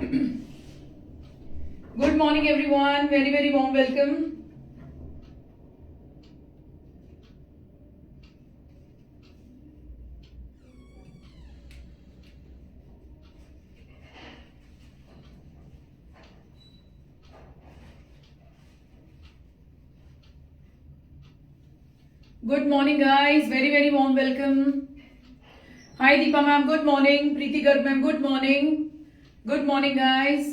Good morning, everyone. Very, very warm welcome. Good morning, guys. Very, very warm welcome. Hi, Deepa ma'am. Good morning. Preeti Garg ma'am. Good morning. Good morning, guys.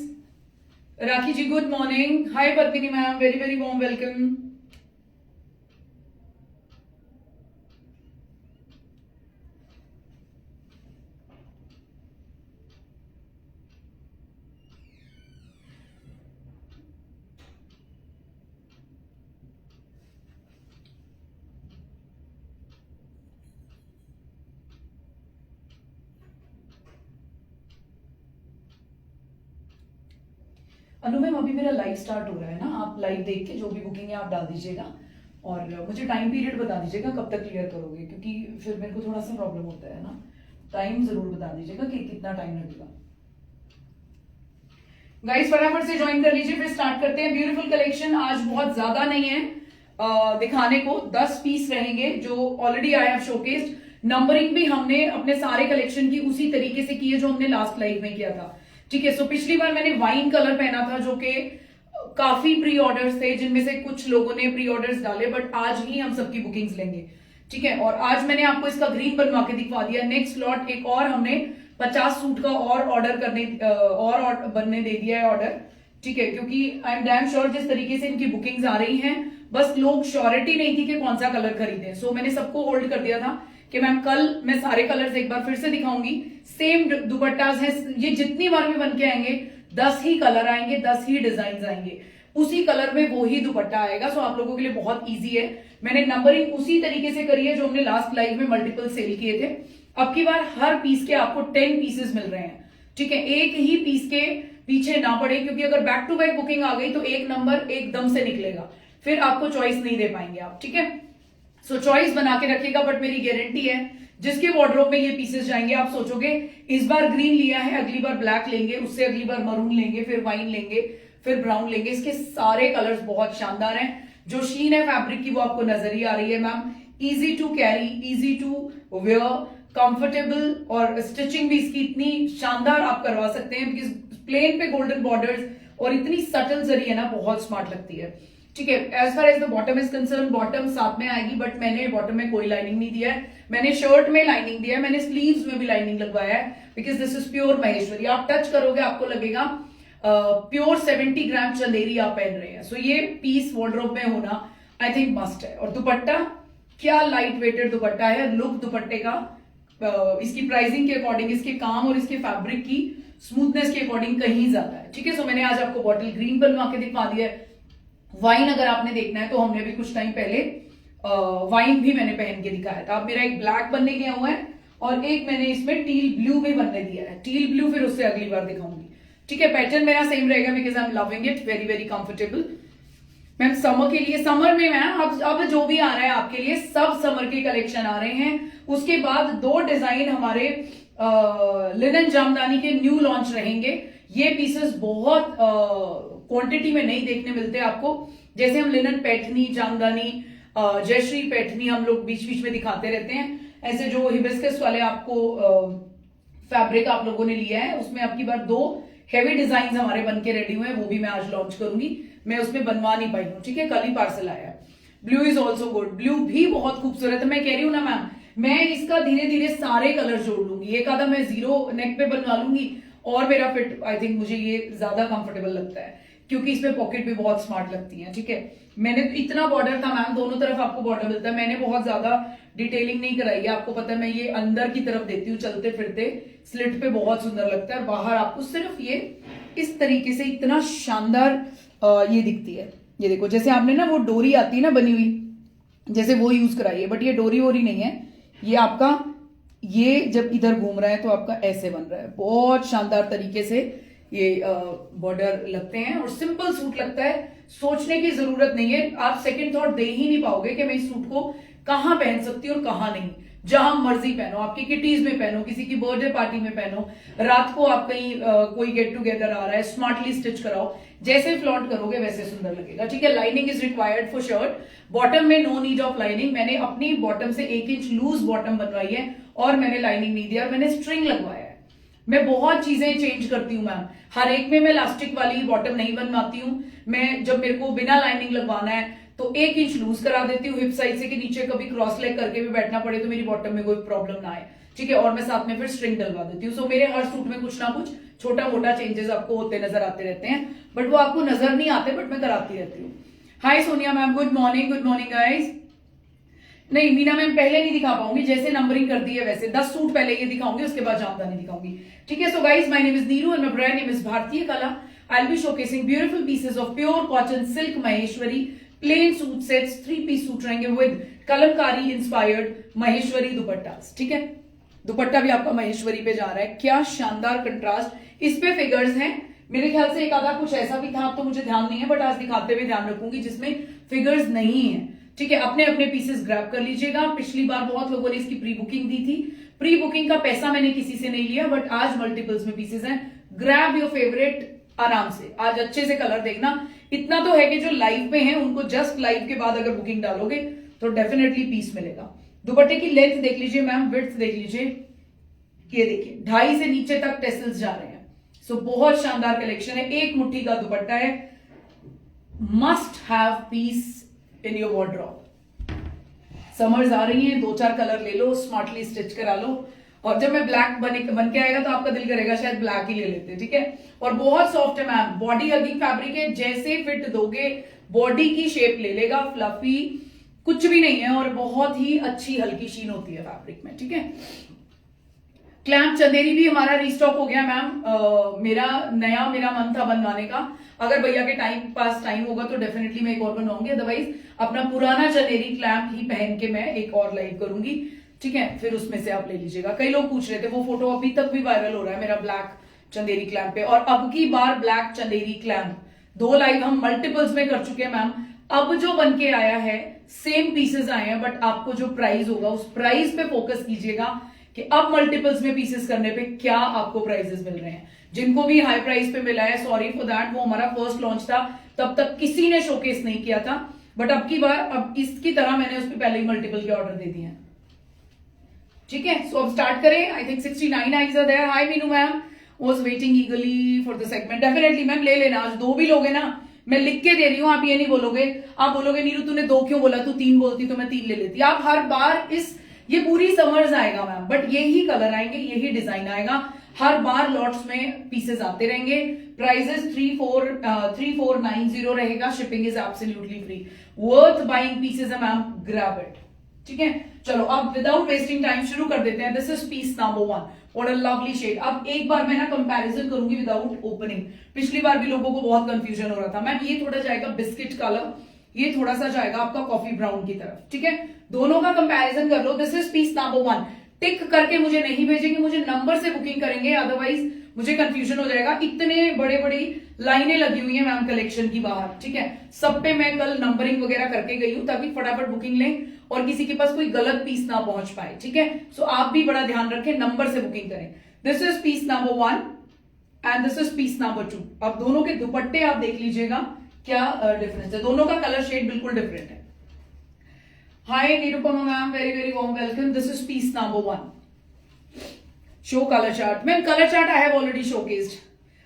Rakhi ji. Good morning. Hi, Padmini ma'am. Very, very warm welcome. अनु ma'am, अभी मेरा live start हो रहा है ना, आप live देख के जो भी बुकिंग है आप डाल दीजिएगा और मुझे टाइम पीरियड बता दीजिएगा कब तक क्लियर करोगे, क्योंकि फिर मेरे को थोड़ा सा प्रॉब्लम होता है ना। टाइम जरूर बता दीजिएगा कि कितना टाइम लगेगा। गाइस फटाफट से ज्वाइन कर लीजिए, फिर स्टार्ट करते हैं। ब्यूटीफुल कलेक्शन आज बहुत ज्यादा नहीं है दिखाने को, 10 पीस रहेंगे जो already I have showcased. Numbering भी हमने अपने सारे कलेक्शन की उसी तरीके से की है जो हमने लास्ट लाइव में किया था। ठीक है, सो पिछली बार मैंने वाइन कलर पहना था जो कि काफी प्री ऑर्डर्स थे, जिनमें से कुछ लोगों ने प्री ऑर्डर्स डाले, बट आज ही हम सबकी बुकिंग्स लेंगे। ठीक है, और आज मैंने आपको इसका ग्रीन बनवा के दिखवा दिया। नेक्स्ट लॉट एक और हमने 50 सूट का और ऑर्डर करने और बनने दे दिया है ऑर्डर। ठीक है, क्योंकि आई एम डैम श्योर जिस तरीके से इनकी बुकिंग्स आ रही हैं, बस लोग श्योरिटी नहीं थी कि कौन सा कलर खरीदें। सो मैंने सबको होल्ड कर दिया था कि मैम कल मैं सारे कलर्स एक बार फिर से दिखाऊंगी। सेम दुपट्टास हैं, ये जितनी बार भी बन के आएंगे 10 ही कलर आएंगे, 10 ही डिजाइन आएंगे, उसी कलर में वो ही दुपट्टा आएगा। सो आप लोगों के लिए बहुत इजी है। मैंने नंबरिंग उसी तरीके से करी है जो हमने लास्ट लाइव में मल्टीपल सेल किए थे। अब की बार हर पीस के आपको 10 पीसेस मिल रहे हैं। ठीक है, एक ही पीस के पीछे ना पड़े, क्योंकि अगर बैक टू बैक बुकिंग आ गई तो एक नंबर एकदम से निकलेगा, फिर आपको चॉइस नहीं दे पाएंगे आप। ठीक है, सो चॉइस बना के रखिएगा, बट मेरी गारंटी है जिसके वार्डरोब में ये पीसेस जाएंगे आप सोचोगे इस बार ग्रीन लिया है, अगली बार ब्लैक लेंगे, उससे अगली बार मरून लेंगे, फिर वाइन लेंगे, फिर ब्राउन लेंगे। इसके सारे कलर्स बहुत शानदार हैं। जो शीन है फैब्रिक की वो आपको नजर ही आ रही है ma'am. Easy to carry, easy to wear, comfortable, और स्टिचिंग भी इसकी इतनी शानदार आप करवा सकते हैं, बिकॉज प्लेन पे गोल्डन बॉर्डर्स और इतनी सटल जरी है ना, बहुत स्मार्ट लगती है। ठीक है, as far as the bottom is concern, bottom साथ में आएगी, बट मैंने बॉटम में कोई लाइनिंग नहीं दिया है। मैंने शर्ट में लाइनिंग दिया है, मैंने स्लीव्स में भी लाइनिंग लगवाया है, because this is pure Maheshwari. आप टच करोगे आपको लगेगा प्योर 70 ग्राम चंदेरी आप पहन रहे हैं। सो ये पीस वार्डरोब में होना आई थिंक मस्ट है। और दुपट्टा क्या लाइट वेटेड दुपट्टा है, लुक दुपट्टे का इसकी प्राइसिंग के अकॉर्डिंग, इसके काम और इसके फैब्रिक की स्मूथनेस के अकॉर्डिंग कहीं ज्यादा है। ठीक है, सो मैंने आज आपको बॉटल ग्रीन बनवा के दिखवा दिया है। वाइन अगर आपने देखना है तो हमने भी कुछ टाइम पहले वाइन भी मैंने पहन के दिखाया था। अब मेरा एक ब्लैक बनने गया हुआ है और एक मैंने इसमें टील ब्लू भी बनने दिया है। टील ब्लू फिर उससे अगली बार दिखाऊंगी। ठीक है, पैटर्न मेरा सेम रहेगा because I am loving it, very very comfortable. Ma'am summer के लिए, समर में मैम अब जो भी आ रहा है आपके लिए सब समर के कलेक्शन आ रहे हैं। उसके बाद 2 डिजाइन हमारे लिनन जामदानी के न्यू लॉन्च रहेंगे। ये पीसेस बहुत क्वांटिटी में नहीं देखने मिलते आपको। जैसे हम लिनन पैठनी, जामदानी, जयश्री पैठनी हम लोग बीच बीच में दिखाते रहते हैं, ऐसे जो हिबिस्कस वाले आपको फैब्रिक आप लोगों ने लिया है, उसमें आपकी बार 2 हेवी डिजाइन हमारे बन के रेडी हुए हैं, वो भी मैं आज लॉन्च करूंगी। मैं उसमें बनवा नहीं पाई हूँ। ठीक है, कल ही पार्सल आया है। Blue is also good, blue भी बहुत खूबसूरत है। मैं कह रही हूँ ना मैम, मैं इसका धीरे धीरे सारे कलर जोड़ लूंगी, एक आधा मैं जीरो नेक पे बनवा लूंगी और मेरा फिट आई थिंक मुझे ये ज्यादा कंफर्टेबल लगता है, क्योंकि इसमें पॉकेट भी बहुत स्मार्ट लगती है। ठीक है, मैंने इतना बॉर्डर था मैम, दोनों तरफ आपको बॉर्डर मिलता है। मैंने बहुत ज्यादा डिटेलिंग नहीं कराई है, आपको पता है मैं ये अंदर की तरफ देती हूँ चलते फिरते, स्लिट पे बहुत सुंदर लगता है। बाहर आपको सिर्फ ये इस तरीके से इतना शानदार ये दिखती है। ये देखो, जैसे आपने ना वो डोरी आती है ना बनी हुई, जैसे वो यूज कराई है, बट ये डोरी वोरी नहीं है, ये आपका ये जब इधर घूम रहा है तो आपका ऐसे बन रहा है। बहुत शानदार तरीके से ये बॉर्डर लगते हैं और सिंपल सूट लगता है। सोचने की जरूरत नहीं है, आप सेकंड थॉट दे ही नहीं पाओगे कि मैं इस सूट को कहां पहन सकती हूँ और कहां नहीं, जहां मर्जी पहनो, आपकी किटीज में पहनो, किसी की बर्थडे पार्टी में पहनो, रात को आप कहीं कोई गेट टुगेदर आ रहा है, स्मार्टली स्टिच कराओ, जैसे फ्लॉन्ट करोगे वैसे सुंदर लगेगा। ठीक है, lining is required for shirt, bottom में नो नीड ऑफ लाइनिंग। मैंने अपनी बॉटम से 1 इंच लूज बॉटम बनवाई है और मैंने लाइनिंग नहीं दिया, मैंने स्ट्रिंग लगवाया है। मैं बहुत चीजें चेंज करती हूँ मैम, हर एक में मैं इलास्टिक वाली बॉटम नहीं बनवाती हूँ। मैं जब मेरे को बिना लाइनिंग लगवाना है तो 1 इंच लूज करा देती हूँ हिप साइड से कि नीचे कभी क्रॉस लेग करके भी बैठना पड़े तो मेरी बॉटम में कोई प्रॉब्लम ना आए। ठीक है, और मैं साथ में फिर स्ट्रिंग डलवा देती हूँ। सो मेरे हर सूट में कुछ ना कुछ छोटा मोटा चेंजेस आपको होते नजर आते रहते हैं, बट वो आपको नजर नहीं आते, बट मैं कराती रहती हूँ। Hi Sonia ma'am, good morning guys. नहीं मीना मैम पहले नहीं दिखा पाऊंगी, जैसे नंबरिंग कर दी है वैसे 10 सूट पहले ये दिखाऊंगी, उसके बाद जामदानी दिखाऊंगी। ठीक है, so guys my name is Neeru and my brand name is Bharatiya Kala. I will be showcasing beautiful pieces of pure cotton silk Maheshwari plain suit sets, 3 piece suit रहेंगे विद कलमकारी इंस्पायर्ड महेश्वरी दुपट्टास। ठीक है, दुपट्टा भी आपका महेश्वरी पे जा रहा है, क्या शानदार कंट्रास्ट। इस पे फिगर्स हैं, मेरे ख्याल से एक आधा कुछ ऐसा भी था, अब तो मुझे ध्यान नहीं है, बट आज दिखाते हुए ध्यान रखूंगी जिसमें फिगर्स नहीं है। ठीक है, अपने अपने पीसेस ग्रैब कर लीजिएगा। पिछली बार बहुत लोगों ने इसकी प्री बुकिंग दी थी, प्री बुकिंग का पैसा मैंने किसी से नहीं लिया, बट आज मल्टीपल्स में पीसेस हैं। ग्रैब योर फेवरेट आराम से, आज अच्छे से कलर देखना। इतना तो है कि जो लाइव पे हैं उनको जस्ट लाइव के बाद अगर बुकिंग डालोगे तो डेफिनेटली पीस मिलेगा। दुपट्टे की लेंथ देख लीजिए मैम, विड्थ देख लीजिए, ये देखिए 2.5 से नीचे तक टेसल्स जा रहे हैं। सो बहुत शानदार कलेक्शन है, एक मुट्ठी का दुपट्टा है, must have piece in your wardrobe. Summers आ रही हैं, 2-4 कलर ले लो, स्मार्टली स्टिच करा लो, और जब मैं ब्लैक बन के आएगा तो आपका दिल करेगा शायद ब्लैक ही ले लेते। ठीक है, और बहुत सॉफ्ट है मैम, बॉडी हगिंग फैब्रिक है, जैसे फिट दोगे बॉडी की शेप ले लेगा, फ्लफी कुछ भी नहीं है, और बहुत ही अच्छी हल्की शीन होती है फैब्रिक में। ठीक है, क्लैम्प चंदेरी भी हमारा रिस्टॉक हो गया मैम। मेरा मन था बनवाने का, अगर भैया के पास टाइम होगा तो डेफिनेटली मैं एक और बनवाऊंगी, अदरवाइज अपना पुराना चंदेरी क्लैम्प ही पहन के मैं एक और लाइव करूंगी। ठीक है, फिर उसमें से आप ले लीजिएगा। कई लोग पूछ रहे थे, वो फोटो अभी तक भी वायरल हो रहा है मेरा ब्लैक चंदेरी क्लैम्प पे, और अब की बार ब्लैक चंदेरी क्लैम्प 2 लाइव हम मल्टीपल्स में कर चुके हैं मैम। अब जो बन के आया है सेम पीसेस आए हैं, बट आपको जो प्राइस होगा उस प्राइस पे फोकस कीजिएगा कि अब मल्टीपल्स में पीसेस करने पे क्या आपको प्राइजेस मिल रहे हैं। जिनको भी हाई प्राइस पे मिला है, सॉरी फॉर दैट, वो हमारा फर्स्ट लॉन्च था, तब तक किसी ने शोकेस नहीं किया था, बट अब की बार अब इसकी तरह मैंने उस पर पहले ही मल्टीपल के ऑर्डर दे दिए हैं। ठीक है, सो अब स्टार्ट करें। I think 69 eyes are there. Hi Meenu ma'am, was waiting eagerly for the segment. Definitely ma'am ले लेना, आज 2 भी लोगे ना, मैं लिख के दे रही हूं, आप ये नहीं बोलोगे, आप बोलोगे नीरू तूने 2 क्यों बोला, तू 3 बोलती तो मैं 3 ले लेती। आप हर बार ये पूरी समर्स आएगा मैम, बट यही कलर आएंगे, यही डिजाइन आएगा, हर बार लॉट्स में पीसेस आते रहेंगे। प्राइजेस 3490 रहेगा, shipping is absolutely free, worth buying pieces है मैम, ग्रैब इट। ठीक है, चलो अब विदाउट वेस्टिंग टाइम शुरू कर देते हैं। This is piece number 1, what a lovely shade. अब एक बार मैं ना कंपैरिजन करूंगी विदाउट ओपनिंग। पिछली बार भी लोगों को बहुत कंफ्यूजन हो रहा था मैम, ये थोड़ा जाएगा बिस्किट कलर, ये थोड़ा सा जाएगा आपका कॉफी ब्राउन की तरफ। ठीक है, दोनों का कंपैरिजन कर लो। This is piece number 1। Tick करके मुझे नहीं भेजेंगे, मुझे नंबर से बुकिंग करेंगे, अदरवाइज मुझे कंफ्यूजन हो जाएगा। इतने बड़े बड़ी लाइनें लगी हुई है मैम कलेक्शन की बाहर। ठीक है, सब पे मैं कल नंबरिंग वगैरह करके गई हूं ताकि फटाफट बुकिंग लें और किसी के पास कोई गलत पीस ना पहुंच पाए। ठीक है, सो आप भी बड़ा ध्यान रखें, नंबर से बुकिंग करें। This is piece number 1 and this is piece number 2। अब दोनों के दुपट्टे आप देख लीजिएगा क्या डिफरेंस है, दोनों का कलर शेड बिल्कुल डिफरेंट है। Hi Nirupama ma'am, very very warm welcome. This is piece number 1। Show colour chart. Ma'am colour chart I have already showcased,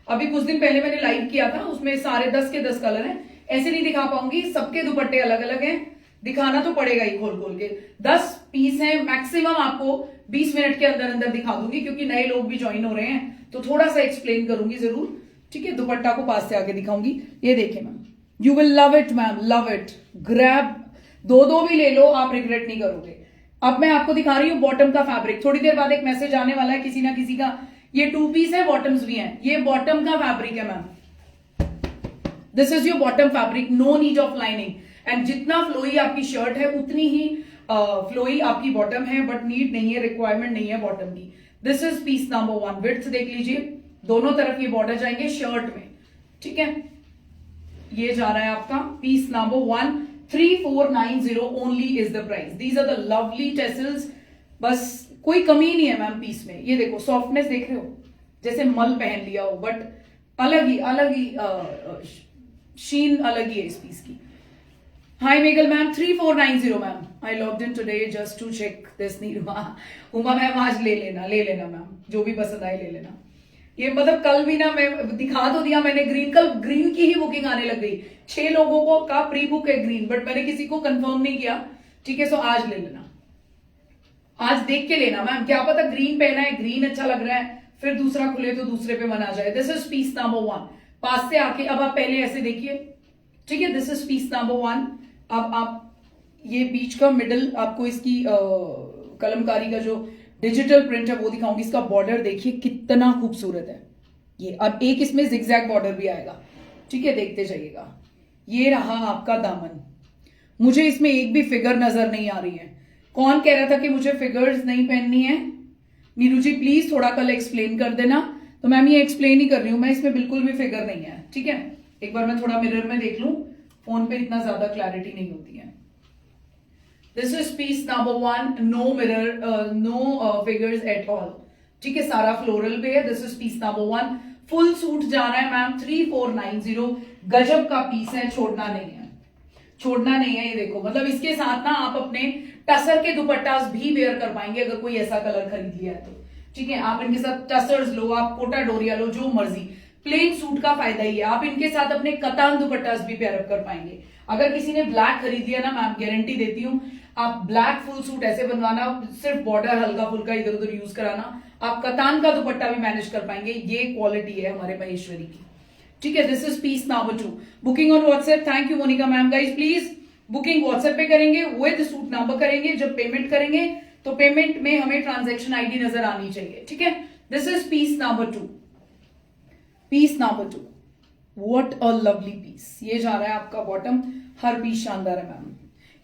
अभी कुछ दिन पहले मैंने लाइव किया था, उसमें सारे 10 के 10 कलर हैं। ऐसे नहीं दिखा पाऊंगी, सबके दुपट्टे अलग अलग हैं, दिखाना तो पड़ेगा ही खोल खोल के। 10 पीस हैं, मैक्सिमम आपको 20 मिनट के अंदर अंदर दिखा दूंगी, क्योंकि नए लोग भी ज्वाइन हो रहे हैं तो थोड़ा सा एक्सप्लेन करूंगी जरूर। ठीक है, दुपट्टा को पास से आके दिखाऊंगी। ये देखिए ma'am, you will love it ma'am, love it. Grab 2 भी ले लो, आप रिग्रेट नहीं करोगे। अब मैं आपको दिखा रही हूँ बॉटम का फैब्रिक। थोड़ी देर बाद एक मैसेज आने वाला है किसी ना किसी का। ये 2 पीस है, बॉटम्स भी हैं। ये बॉटम का फैब्रिक है ma'am, this is your bottom fabric, no need of lining. And जितना फ्लोई आपकी शर्ट है उतनी ही फ्लोई आपकी बॉटम है, बट नीड नहीं है, रिक्वायरमेंट नहीं है बॉटम की। This is piece number 1। Width देख लीजिए, दोनों तरफ ये बॉर्डर जाएंगे शर्ट में। ठीक है, ये जा रहा है आपका piece number 1। 3490 only is the price. These are the lovely tassels, बस कोई कमी नहीं है मैम पीस में। ये देखो सॉफ्टनेस देख रहे हो, जैसे मल पहन लिया हो, बट अलग ही शीन अलग ही है इस पीस की। Hi Meghal ma'am 3490 ma'am, I logged in today just to check this need. Uma ma'am आज ले लेना मैम, जो भी पसंद आए ले लेना। ये मतलब कल भी ना मैं दिखा तो दिया मैंने ग्रीन, कल ग्रीन की ही बुकिंग आने लग गई। 6 लोगों को का प्री बुक है ग्रीन, बट मैंने किसी को कंफर्म नहीं किया। ठीक है, सो आज ले लेना, आज देख के लेना मैम, क्या पता ग्रीन पहना है, ग्रीन अच्छा लग रहा है, फिर दूसरा खुले तो दूसरे पे मन आ जाए। This is piece number 1। पास से आके अब आप पहले ऐसे देखिए, ठीक है, दिस इज पीस नंबर 1। अब आप ये बीच का मिडल आपको इसकी कलमकारी का जो डिजिटल प्रिंट है वो दिखाऊंगी। इसका बॉर्डर देखिए कितना खूबसूरत है ये। अब एक इसमें जिगजैग बॉर्डर भी आएगा, ठीक है, देखते जाइएगा। ये रहा आपका दामन। मुझे इसमें एक भी फिगर नजर नहीं आ रही है। कौन कह रहा था कि मुझे फिगर्स नहीं पहननी है? नीरू जी प्लीज थोड़ा कल एक्सप्लेन कर देना। तो मैम ये एक्सप्लेन ही कर रही हूं मैं, इसमें बिल्कुल भी फिगर नहीं है। ठीक है, एक बार मैं थोड़ा मिरर में देख लूं, फोन पे इतना ज्यादा क्लैरिटी नहीं होती है। This is piece number 1, no mirror, no figures at all. ठीक है, सारा फ्लोरल पे है। This is piece number 1। Full suit जा रहा है मैम 3490। गजब का पीस है, छोड़ना नहीं है, छोड़ना नहीं है। ये देखो, मतलब इसके साथ ना आप अपने टसर के दुपट्टास भी वेयर कर पाएंगे अगर कोई ऐसा कलर खरीद लिया है तो। ठीक है, आप इनके साथ टसर्स लो, आप कोटा डोरिया लो, जो मर्जी। प्लेन सूट का फायदा ही है, आप इनके साथ अपने कतान दुपट्टास भी पेयर अप कर पाएंगे। अगर किसी ने ब्लैक खरीद लिया ना मैम, गारंटी देती हूँ, आप ब्लैक फुल सूट ऐसे बनवाना, सिर्फ बॉर्डर हल्का फुल्का इधर उधर यूज कराना, आप कतान का दुपट्टा भी मैनेज कर पाएंगे। ये क्वालिटी है हमारे महेश्वरी की। ठीक है, this is piece number 2। Booking on WhatsApp. Thank you Monika ma'am. Guys please booking WhatsApp पे करेंगे, विद सूट नंबर करेंगे। जब पेमेंट करेंगे तो पेमेंट में हमें ट्रांजैक्शन आईडी नजर आनी चाहिए। ठीक है, this is piece number 2। Piece number 2, what a lovely piece. ये जा रहा है आपका बॉटम, हर पीस शानदार है मैम।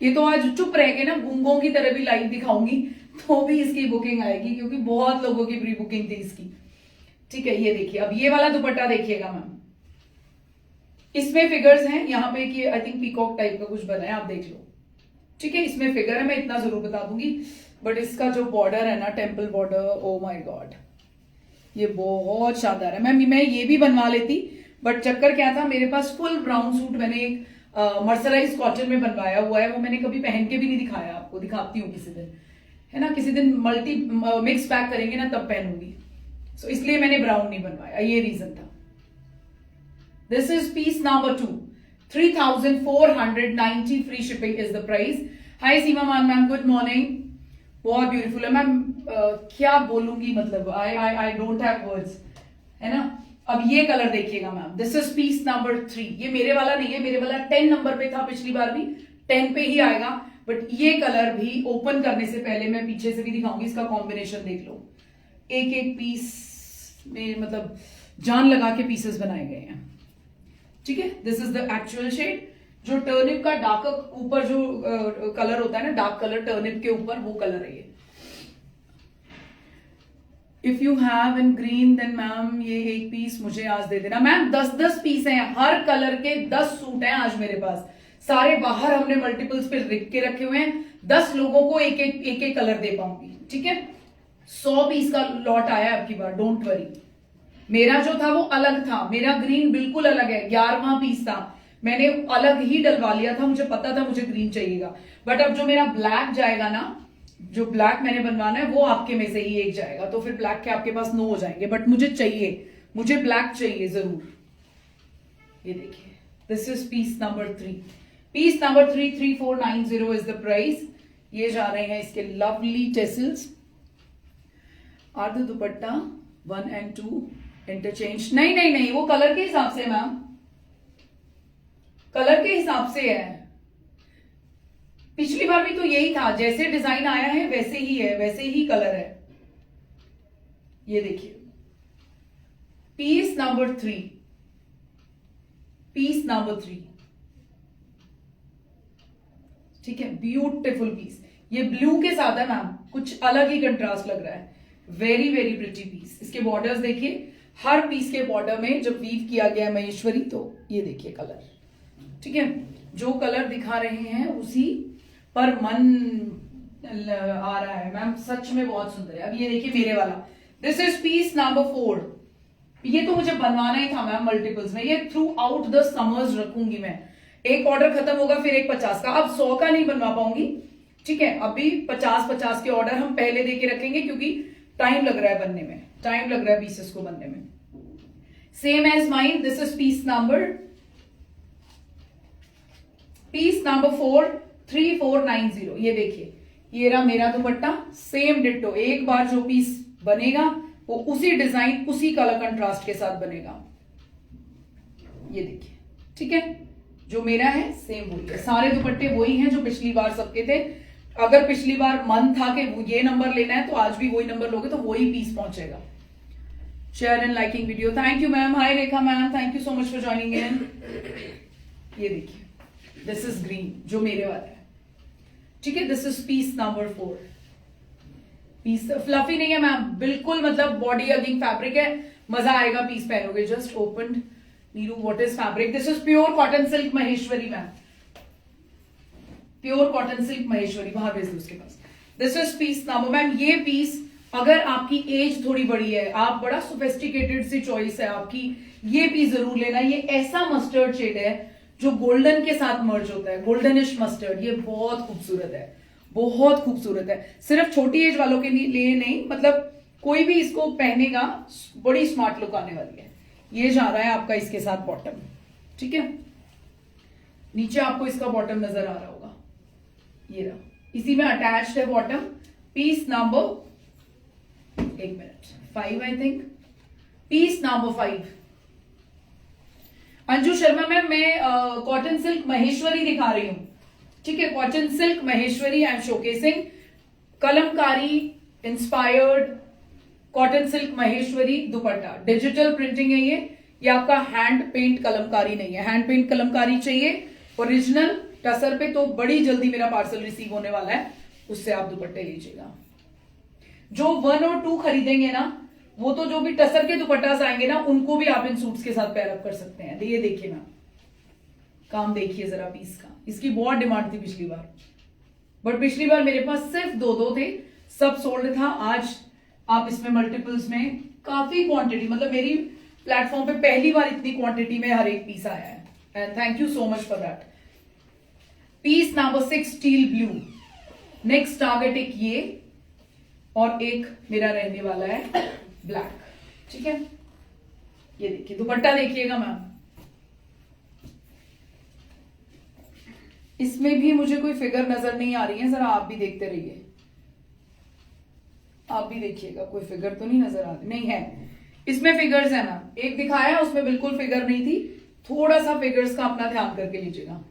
ये तो आज चुप रह के ना गूंगों की तरह भी लाइव दिखाऊंगी तो भी इसकी बुकिंग आएगी, क्योंकि बहुत लोगों की प्री बुकिंग थी इसकी। ठीक है, ये देखिए, अब ये वाला दुपट्टा देखिएगा मैम, इसमें फिगर्स हैं यहाँ पे कि आई थिंक पीकॉक टाइप का कुछ बना है, आप देख लो। ठीक है, इसमें फिगर है, मैं इतना जरूर बता दूंगी। बट इसका जो बॉर्डर है ना, temple border, O my God, ये बहुत शानदार है। मैं ये भी बनवा लेती, बट चक्कर क्या था, मेरे पास फुल ब्राउन सूट मैंने एक मर्सराइज कॉटन में बनवाया हुआ है, वो मैंने कभी पहन के भी नहीं दिखाया, आपको दिखाती हूँ किसी दिन, है ना, किसी दिन मल्टी मिक्स पैक करेंगे ना तब पहनूंगी। सो इसलिए मैंने ब्राउन नहीं बनवाया, ये रीजन था। This is piece number 2, 3490 free shipping is the price. Hi Seema मान मैम, गुड मॉर्निंग। बहुत ब्यूटीफुल है मैम, क्या बोलूंगी, मतलब I don't have words, है ना। अब ये कलर देखिएगा ma'am, this is piece number 3। ये मेरे वाला नहीं है, मेरे वाला 10 नंबर पे था, पिछली बार भी 10 पे ही आएगा। बट ये कलर भी ओपन करने से पहले मैं पीछे से भी दिखाऊंगी, इसका कॉम्बिनेशन देख लो। एक एक पीस में मतलब जान लगा के पीसेस बनाए गए हैं। ठीक है, this is the actual shade. जो टर्निप का डार्क ऊपर जो कलर होता है ना, डार्क कलर टर्निप के ऊपर, वो कलर है ये। If you have in green then ma'am ये एक पीस मुझे आज दे देना। मैम 10-10 पीस हैं, हर कलर के 10 सूट हैं आज मेरे पास, सारे बाहर हमने मल्टीपल्स पे लिख के रखे हुए हैं। 10 लोगों को एक एक कलर दे पाऊंगी। ठीक है, 100 पीस का लॉट आया आपकी बार, डोंट वरी। मेरा जो था वो अलग था, मेरा ग्रीन बिल्कुल अलग है, 11वां पीस था, मैंने अलग ही डलवा लिया था, मुझे पता था मुझे ग्रीन चाहिएगा। बट अब जो मेरा ब्लैक जाएगा ना, जो ब्लैक मैंने बनवाना है वो आपके में से ही एक जाएगा, तो फिर ब्लैक के आपके पास 9 हो जाएंगे। बट मुझे चाहिए, मुझे ब्लैक चाहिए जरूर। ये देखिए, this is piece number 3। Piece number 3, 3490 is the price. ये जा रहे हैं इसके लवली टेसल्स। आर्ध दुपट्टा 1 and 2 इंटरचेंज, नहीं, वो कलर के हिसाब से मैम, कलर के हिसाब से है। पिछली बार भी तो यही था, जैसे डिजाइन आया है वैसे ही है, वैसे ही कलर है। ये देखिए, पीस नंबर 3, पीस नंबर 3। ठीक है, ब्यूटीफुल पीस। ये ब्लू के साथ है मैम, कुछ अलग ही कंट्रास्ट लग रहा है। Very very pretty piece. इसके बॉर्डर्स देखिए, हर पीस के बॉर्डर में जब वीव किया गया है महेश्वरी, तो ये देखिए कलर। ठीक है, जो कलर दिखा रहे हैं उसी पर मन आ रहा है मैम, सच में बहुत सुंदर है। अब ये देखिए मेरे वाला, दिस इज पीस नंबर 4। ये तो मुझे बनवाना ही था मैम मल्टीपल्स में, ये थ्रू आउट द समर्स रखूंगी मैं। एक ऑर्डर खत्म होगा फिर एक 50 का, अब 100 का नहीं बनवा पाऊंगी, ठीक है। अभी 50-50 के ऑर्डर हम पहले दे के रखेंगे क्योंकि टाइम लग रहा है बनने में, टाइम लग रहा है पीसेस को बनने में। Same as mine, this is piece number 4 3490। ये देखिए ये रहा मेरा दुपट्टा, सेम डिट्टो, एक बार जो पीस बनेगा वो उसी डिजाइन उसी कलर कंट्रास्ट के साथ बनेगा। ये देखिए, ठीक है, जो मेरा है सेम वही है, सारे दुपट्टे वही हैं जो पिछली बार सबके थे। अगर पिछली बार मन था कि ये नंबर लेना है तो आज भी वही नंबर लोगे तो वही पीस पहुंचेगा। Share and liking video, thank you ma'am. Hi Rekha ma'am, thank you so much for joining in. ये देखिए दिस इज ग्रीन जो मेरे वाला है, ठीक है। This is piece number 4। Piece fluffy नहीं है मैम, बिल्कुल मतलब बॉडी हगिंग फैब्रिक है, मजा आएगा पीस पहनोगे। Just open Neeru, what is fabric? This is pure cotton silk Maheshwari ma'am, pure cotton silk Maheshwari, बाहर भेज दो उसके पास। This is piece number ma'am, ये पीस अगर आपकी एज थोड़ी बड़ी है, आप बड़ा सोफिस्टिकेटेड सी चॉइस है आपकी, ये पीस जरूर लेना। ये ऐसा मस्टर्ड शेड है जो गोल्डन के साथ मर्ज होता है, गोल्डनिश मस्टर्ड, ये बहुत खूबसूरत है, बहुत खूबसूरत है। सिर्फ छोटी एज वालों के लिए नहीं, मतलब कोई भी इसको पहनेगा बड़ी स्मार्ट लुक आने वाली है। ये जा रहा है आपका इसके साथ बॉटम, ठीक है। नीचे आपको इसका बॉटम नजर आ रहा होगा, ये रहा, इसी में अटैच्ड है bottom. Piece number 5 I think, piece number 5। Anju Sharma ma'am, मैं कॉटन सिल्क महेश्वरी दिखा रही हूं, ठीक है। Cotton silk Maheshwari I am showcasing, Kalamkari inspired cotton silk Maheshwari dupatta, digital printing है ये आपका हैंड पेंट कलमकारी नहीं है, हैंड पेंट कलमकारी चाहिए ओरिजिनल टसर पे, तो बड़ी जल्दी मेरा पार्सल रिसीव होने वाला है, उससे आप दुपट्टे लीजिएगा। जो 1 और 2 खरीदेंगे ना, वो तो जो भी टसर के दुपट्टास आएंगे ना, उनको भी आप इन सूट्स के साथ पेयर अप कर सकते हैं। ये देखिए ना, काम देखिए जरा पीस का, इसकी बहुत डिमांड थी पिछली बार, बट पिछली बार मेरे पास सिर्फ 2 थे, सब सोल्ड था। आज आप इसमें मल्टीपल्स में काफी क्वांटिटी, मतलब मेरी प्लेटफॉर्म पे पहली बार इतनी क्वांटिटी में हर एक पीस आया है, and thank you so much for that. Piece number 6 steel blue, next target एक ये और एक मेरा रहने वाला है ब्लैक, ठीक है। ये देखिए दुपट्टा देखिएगा मैम, इसमें भी मुझे कोई फिगर नजर नहीं आ रही है, जरा आप भी देखते रहिए, आप भी देखिएगा, कोई फिगर तो नहीं नजर आ रही, नहीं है इसमें फिगर्स है मैम, एक दिखाया उसमें बिल्कुल फिगर नहीं थी, थोड़ा सा फिगर्स का अपना ध्यान करके लीजिएगा।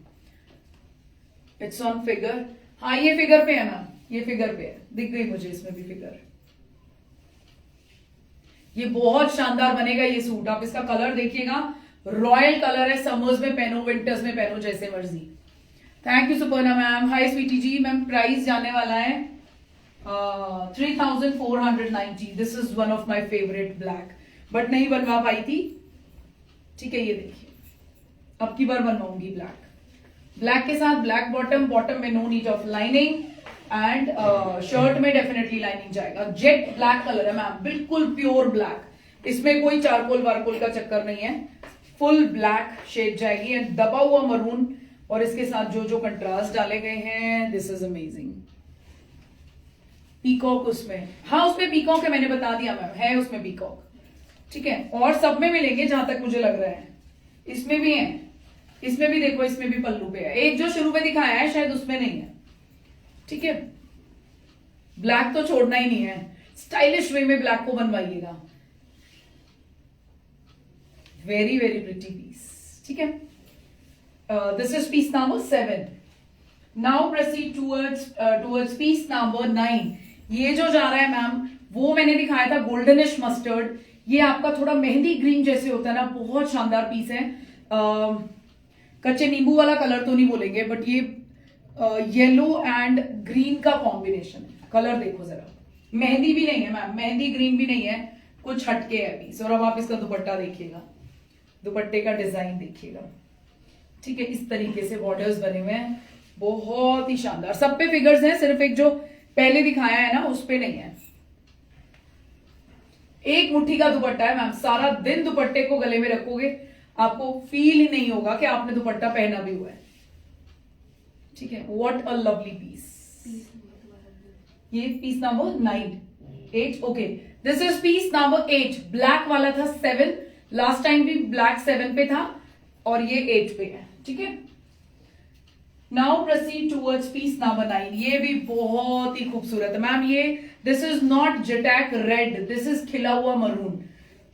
इट्स ऑन फिगर, हाँ ये फिगर पे है मैम, ये फिगर पे है, दिख गई मुझे इसमें भी फिगर। ये बहुत शानदार बनेगा ये सूट, आप इसका कलर देखिएगा, रॉयल कलर है, समर्स में पहनो विंटर्स में पहनो जैसे मर्जी। Thank you Suparna ma'am. Hi sweetie ji, ma'am price जाने वाला है 3490। This is one of my favourite black, but नहीं बनवा पाई थी, ठीक है। ये देखिए अब की बार बनवाऊंगी ब्लैक, ब्लैक के साथ ब्लैक बॉटम, बॉटम में no need of lining, and shirt में डेफिनेटली लाइनिंग जाएगा। जेट ब्लैक कलर है मैम, बिल्कुल प्योर ब्लैक, इसमें कोई चारकोल वारकोल का चक्कर नहीं है, फुल ब्लैक शेड जाएगी, एंड दबा हुआ मरून, और इसके साथ जो जो कंट्रास्ट डाले गए हैं, दिस इज अमेजिंग। पीकॉक उसमें, हाँ उसमें पीकॉक है, मैंने बता दिया मैम, है उसमें पीकॉक, ठीक है। और सब में मिलेंगे जहां तक मुझे लग रहा है, इसमें भी है, इसमें भी देखो, इसमें भी पल्लू पे है, एक जो शुरू में दिखाया है शायद उसमें नहीं है, ठीक है। ब्लैक तो छोड़ना ही नहीं है, स्टाइलिश वे में ब्लैक को बनवाइएगा। वेरी वेरी प्रिटी पीस, ठीक है। This is piece number 7। Now proceed towards piece number 9। ये जो जा रहा है मैम, वो मैंने दिखाया था गोल्डनिश मस्टर्ड, ये आपका थोड़ा मेहंदी ग्रीन जैसे होता है ना, बहुत शानदार पीस है। कच्चे नींबू वाला कलर तो नहीं बोलेंगे, बट ये येलो एंड ग्रीन का कॉम्बिनेशन है। कलर देखो जरा, मेहंदी भी नहीं है मैम, मेहंदी ग्रीन भी नहीं है, कुछ हटके है पीस। और अब आप इसका दुपट्टा देखिएगा, दुपट्टे का डिजाइन देखिएगा, ठीक है। इस तरीके से बॉर्डर्स बने हुए हैं, बहुत ही शानदार, सब पे फिगर्स हैं, सिर्फ एक जो पहले दिखाया है ना उस पे नहीं है। एक मुट्ठी का दुपट्टा है मैम, सारा दिन दुपट्टे को गले में रखोगे आपको फील ही नहीं होगा कि आपने दुपट्टा पहना भी हुआ है। ठीक है, व्हाट अ लवली पीस। ये piece number 8 okay, this is piece number 8। Black वाला था 7, लास्ट टाइम भी ब्लैक 7 पे था और ये 8 पे है। ठीक है, now proceed towards piece number 9। ये भी बहुत ही खूबसूरत है मैम। ये दिस इज नॉट जटैक रेड, दिस इज खिला हुआ मरून।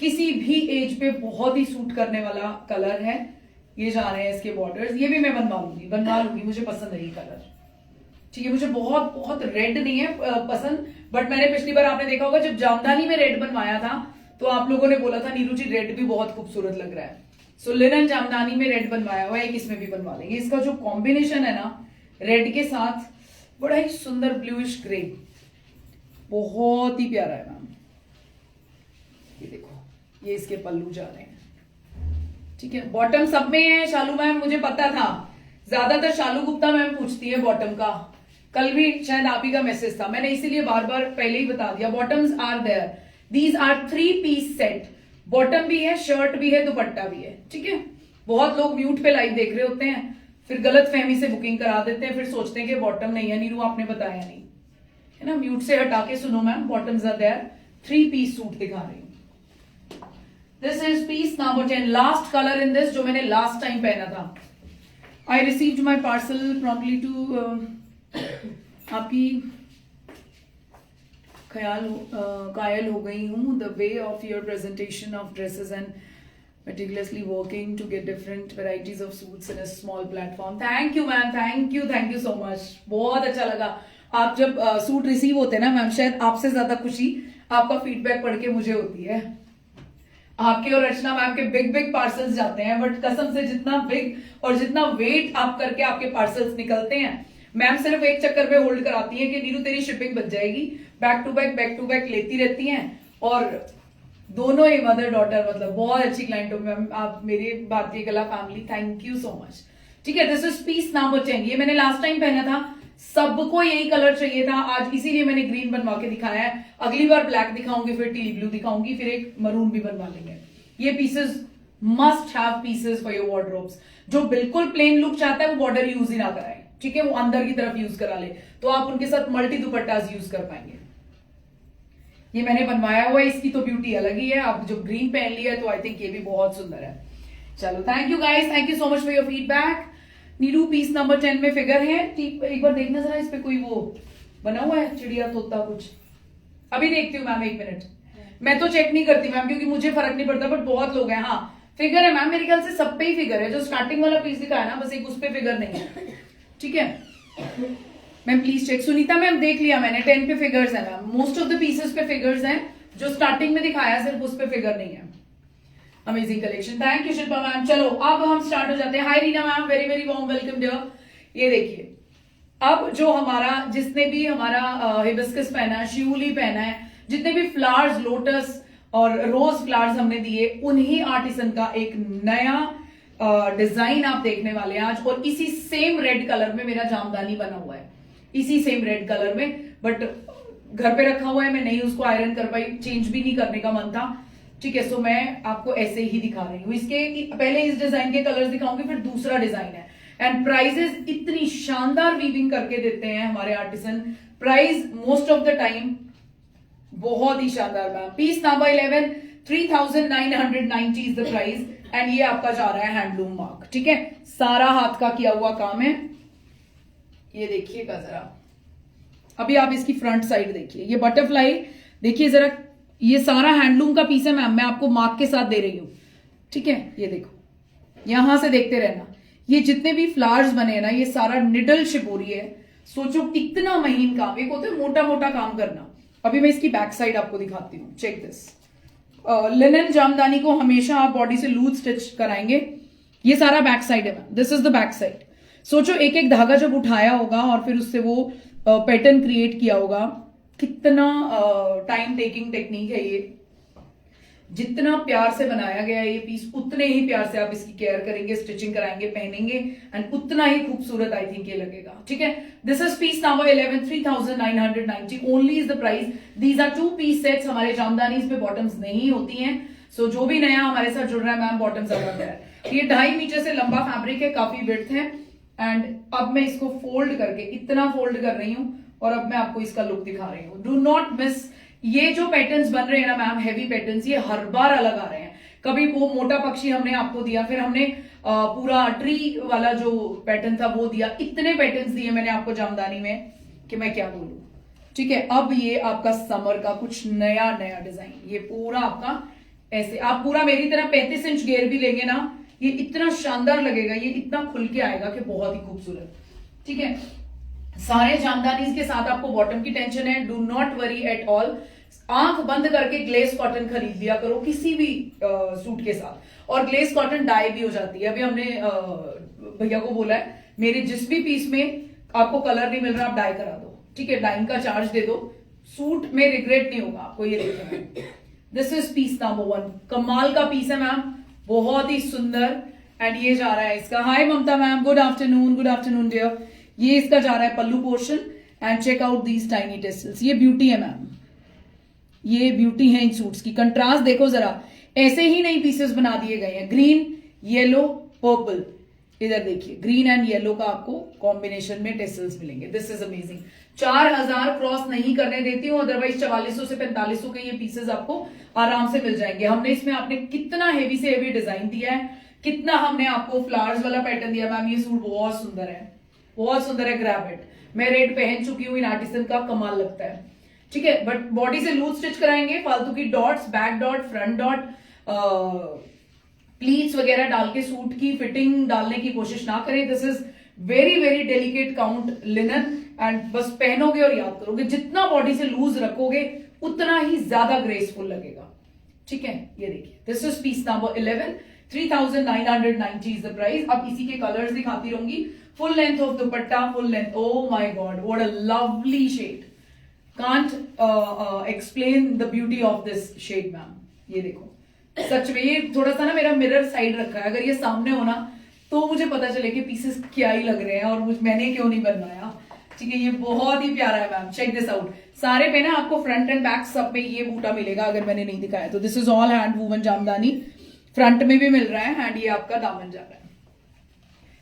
किसी भी एज पे बहुत ही सूट करने वाला कलर है। ये जा रहे हैं इसके बॉर्डर्स। ये भी मैं बनवा लूंगी, मुझे पसंद है ये कलर। ठीक है, मुझे बहुत बहुत रेड नहीं है पसंद, बट मैंने पिछली बार आपने देखा होगा जब जामदानी में रेड बनवाया था तो आप लोगों ने बोला था नीरू जी रेड भी बहुत खूबसूरत लग रहा है। सो लिनन जामदानी में रेड बनवाया हुआ है, एक इसमें भी बनवा लेंगे। इसका जो कॉम्बिनेशन है ना रेड के साथ, बड़ा ही सुंदर ब्लूइश ग्रे, बहुत ही प्यारा है मैम। ये देखो, ये इसके पल्लू जा रहे हैं। ठीक है, बॉटम सब में है शालू मैम, मुझे पता था। ज्यादातर शालू गुप्ता मैम पूछती है बॉटम का, कल भी शायद आप ही का मैसेज था, मैंने इसीलिए बार बार पहले ही बता दिया। Bottoms are there, these are 3 piece set. Bottom भी है, शर्ट भी है, दुपट्टा भी है। ठीक है, बहुत लोग म्यूट पे लाइव देख रहे होते हैं, फिर गलत फहमी से बुकिंग करा देते हैं, फिर सोचते हैं कि बॉटम नहीं है, नीरू आपने बताया नहीं है ना। म्यूट से हटा के सुनो ma'am, bottoms are there. 3 piece suit दिखा रही हूं। This is piece number 10, last colour in this जो मैंने लास्ट टाइम पहना था। I received my parcel promptly to आपकी कायल हो गई हूँ। The way of your presentation of dresses and meticulously working to get different varieties of suits in a small platform. Thank you ma'am, thank you so much. बहुत अच्छा लगा आप जब सूट रिसीव होते हैं ना मैम, शायद आपसे ज्यादा खुशी आपका फीडबैक पढ़ के मुझे होती है। आपके और रचना मैम के बिग बिग पार्सल्स जाते हैं, बट कसम से जितना बिग और जितना वेट आप करके आपके पार्सल्स निकलते हैं, मैम सिर्फ एक चक्कर में होल्ड कराती है कि नीरू तेरी शिपिंग बच जाएगी। बैक टू बैक लेती रहती हैं, और दोनों ही मदर डॉटर, मतलब बहुत अच्छी क्लाइंट हो मैम आप, मेरी भारतीय कला family, thank you so much. ठीक है, दिस इज पीस नंबर 10। ये मैंने लास्ट टाइम पहना था, सबको यही कलर चाहिए था, आज इसीलिए मैंने ग्रीन बनवा के दिखाया है। अगली बार ब्लैक दिखाऊंगी, फिर टी ब्लू दिखाऊंगी, फिर एक मरून भी बनवा लेंगे। ये pieces must have pieces for your wardrobes. जो बिल्कुल प्लेन लुक चाहता है वो बॉर्डर यूज ही ना कराए, ठीक है, वो अंदर की तरफ यूज करा ले, तो आप उनके साथ मल्टी दुपट्टास यूज कर पाएंगे। ये मैंने बनवाया हुआ है, इसकी तो ब्यूटी अलग ही है। आप जो ग्रीन पहन लिया है तो आई थिंक ये भी बहुत सुंदर है। चलो, thank you guys, thank you so much for your feedback. Neeru piece number 10 में फिगर है। एक बार देखना जरा, इस पे कोई वो बना हुआ है चिड़िया तोता कुछ, अभी देखती हूँ मैम, 1 मिनट। मैं तो चेक नहीं करती मैम, क्योंकि मुझे फर्क नहीं पड़ता, बट बहुत लोग हैं। हाँ, फिगर है मैम, मेरे ख्याल से सब पे ही फिगर है। जो स्टार्टिंग वाला पीस दिखा है ना, बस एक उस पे फिगर नहीं है। ठीक है ma'am, please check. Sunita ma'am, देख लिया मैंने, 10 पे फिगर्स है ma'am, most of the pieces पे फिगर्स हैं। जो स्टार्टिंग में दिखाया सिर्फ उस पे फिगर नहीं है। Amazing collection, thank you Shilpa ma'am. चलो अब हम स्टार्ट हो जाते हैं। Hi Reena ma'am, very very warm welcome dear. ये देखिए, अब जो हमारा, जिसने भी हमारा हिबिस्कस पहना है, शिउली पहना है, जितने भी फ्लावर्स, लोटस और रोज फ्लावर्स हमने दिए, उन्हीं आर्टिसन का एक नया डिजाइन आप देखने वाले हैं आज। और इसी सेम रेड कलर में मेरा जामदानी बना हुआ है, इसी सेम रेड कलर में, बट घर पे रखा हुआ है, मैं नहीं उसको आयरन कर पाई, चेंज भी नहीं करने का मन था। ठीक है, सो मैं आपको ऐसे ही दिखा रही हूँ। इसके पहले इस डिजाइन के कलर्स दिखाऊंगी, फिर दूसरा डिजाइन है। एंड प्राइजेस इतनी शानदार वीविंग करके देते हैं हमारे artisan, price most of the time बहुत ही शानदार ma'am. Piece number 11, 3990 is the price, and ये आपका जा रहा है हैंडलूम मार्क। ठीक है, सारा हाथ का किया हुआ काम है। ये देखिएगा जरा, अभी आप इसकी फ्रंट साइड देखिए, ये बटरफ्लाई देखिए जरा, ये सारा हैंडलूम का पीस है मैम, मैं आपको मार्क के साथ दे रही हूं। ठीक है, ये देखो, यहां से देखते रहना, ये जितने भी फ्लावर्स बने हैं ना, ये सारा निडल शिबोरी है। सोचो इतना महीन काम, एक होता है मोटा मोटा काम करना। अभी मैं इसकी बैक साइड आपको दिखाती हूँ, चेक दिस। लिनन जामदानी को हमेशा आप बॉडी से लूज स्टिच कराएंगे। ये सारा बैक साइड है ma'am, this is the back side. सोचो एक एक धागा जब उठाया होगा और फिर उससे वो पैटर्न क्रिएट किया होगा, कितना टाइम टेकिंग टेक्निक है ये। जितना प्यार से बनाया गया है ये पीस, उतने ही प्यार से आप इसकी केयर करेंगे, स्टिचिंग कराएंगे, पहनेंगे एंड उतना ही खूबसूरत आई थिंक ये लगेगा। ठीक है, this is piece number 11, 3990 only is the price. These are 2 piece sets. हमारे जामदानीज पे बॉटम्स नहीं होती हैं, सो जो भी नया हमारे साथ जुड़ रहा है मैम बॉटम्स अलग है। ये 2.5 मीटर से लंबा फैब्रिक है, काफी विड्थ है एंड अब मैं इसको फोल्ड करके इतना फोल्ड कर रही हूं और अब मैं आपको इसका लुक दिखा रही हूँ। Do not miss. ये जो पैटर्न्स बन रहे हैं ना मैम, हेवी पैटर्न्स, ये हर बार अलग आ रहे हैं। कभी वो मोटा पक्षी हमने आपको दिया, फिर हमने पूरा ट्री वाला जो पैटर्न था वो दिया, इतने पैटर्न्स दिए मैंने आपको जामदानी में कि मैं क्या बोलूं। ठीक है, अब ये आपका समर का कुछ नया नया डिजाइन, ये पूरा आपका ऐसे, आप पूरा मेरी तरह 35 इंच घेर भी लेंगे ना, ये इतना शानदार लगेगा, ये इतना खुल के आएगा कि बहुत ही खूबसूरत। ठीक है, सारे जामदानीज के साथ आपको बॉटम की टेंशन है, do not worry at all. आंख बंद करके ग्लेस कॉटन खरीद लिया करो किसी भी सूट के साथ, और ग्लेस कॉटन डाई भी हो जाती है। अभी हमने भैया को बोला है मेरे जिस भी पीस में आपको कलर नहीं मिल रहा आप डाई करा दो। ठीक है, डाइंग का चार्ज दे दो, सूट में रिग्रेट नहीं होगा आपको। ये देखिए, दिस इज पीस नंबर 1, कमाल का पीस है मैम, बहुत ही सुंदर। एंड ये जा रहा है इसका, hi Mamta ma'am, good afternoon dear. ये इसका जा रहा है pallu portion and check out these tiny tassels. ये ब्यूटी है मैम, ये ब्यूटी है इन सूट्स की। कंट्रास्ट देखो जरा, ऐसे ही नई पीसेस बना दिए गए हैं, ग्रीन येलो पर्पल। इधर देखिए, ग्रीन एंड येलो का आपको कॉम्बिनेशन में टेसल्स मिलेंगे। This is amazing. 4000 क्रॉस नहीं करने देती हूँ, अदरवाइज 4400 से 4500 के ये पीसेस आपको आराम से मिल जाएंगे। हमने इसमें आपने कितना हेवी से हेवी डिजाइन दिया है, कितना हमने आपको फ्लावर्स वाला पैटर्न दिया। मैम ये सूट बहुत सुंदर है, बहुत सुंदर है, ग्रैब इट। मैं रेड पहन चुकी हूँ इन आर्टिसन का, कमाल लगता है। ठीक है, बट बॉडी से लूज स्टिच कराएंगे, फालतू की dots, back dot, front dot, pleats वगैरह डाल के सूट की फिटिंग डालने की कोशिश ना करें। This is very very delicate count linen and बस पहनोगे और याद करोगे, जितना बॉडी से लूज रखोगे उतना ही ज्यादा ग्रेसफुल लगेगा। ठीक है, ये देखिए, this is piece number 11, 3990 is the price. अब इसी के कलर्स दिखाती रहूंगी। Full length of dupatta, full length, oh my God what a lovely shade, can't explain the beauty of this shade ma'am. ये देखो, सच में ये थोड़ा सा ना मेरा मिरर साइड रखा है, अगर ये सामने हो ना तो मुझे पता चले कि पीसेस क्या ही लग रहे हैं और मैंने क्यों नहीं बनवाया। ठीक है, ये बहुत ही प्यारा है मैम, चेक दिस आउट। सारे पे ना आपको फ्रंट एंड बैक सब में ये बूटा मिलेगा, अगर मैंने नहीं दिखाया तो। This is all hand woven jamdani, front में भी मिल रहा है एंड ये आपका दामन जा रहा है।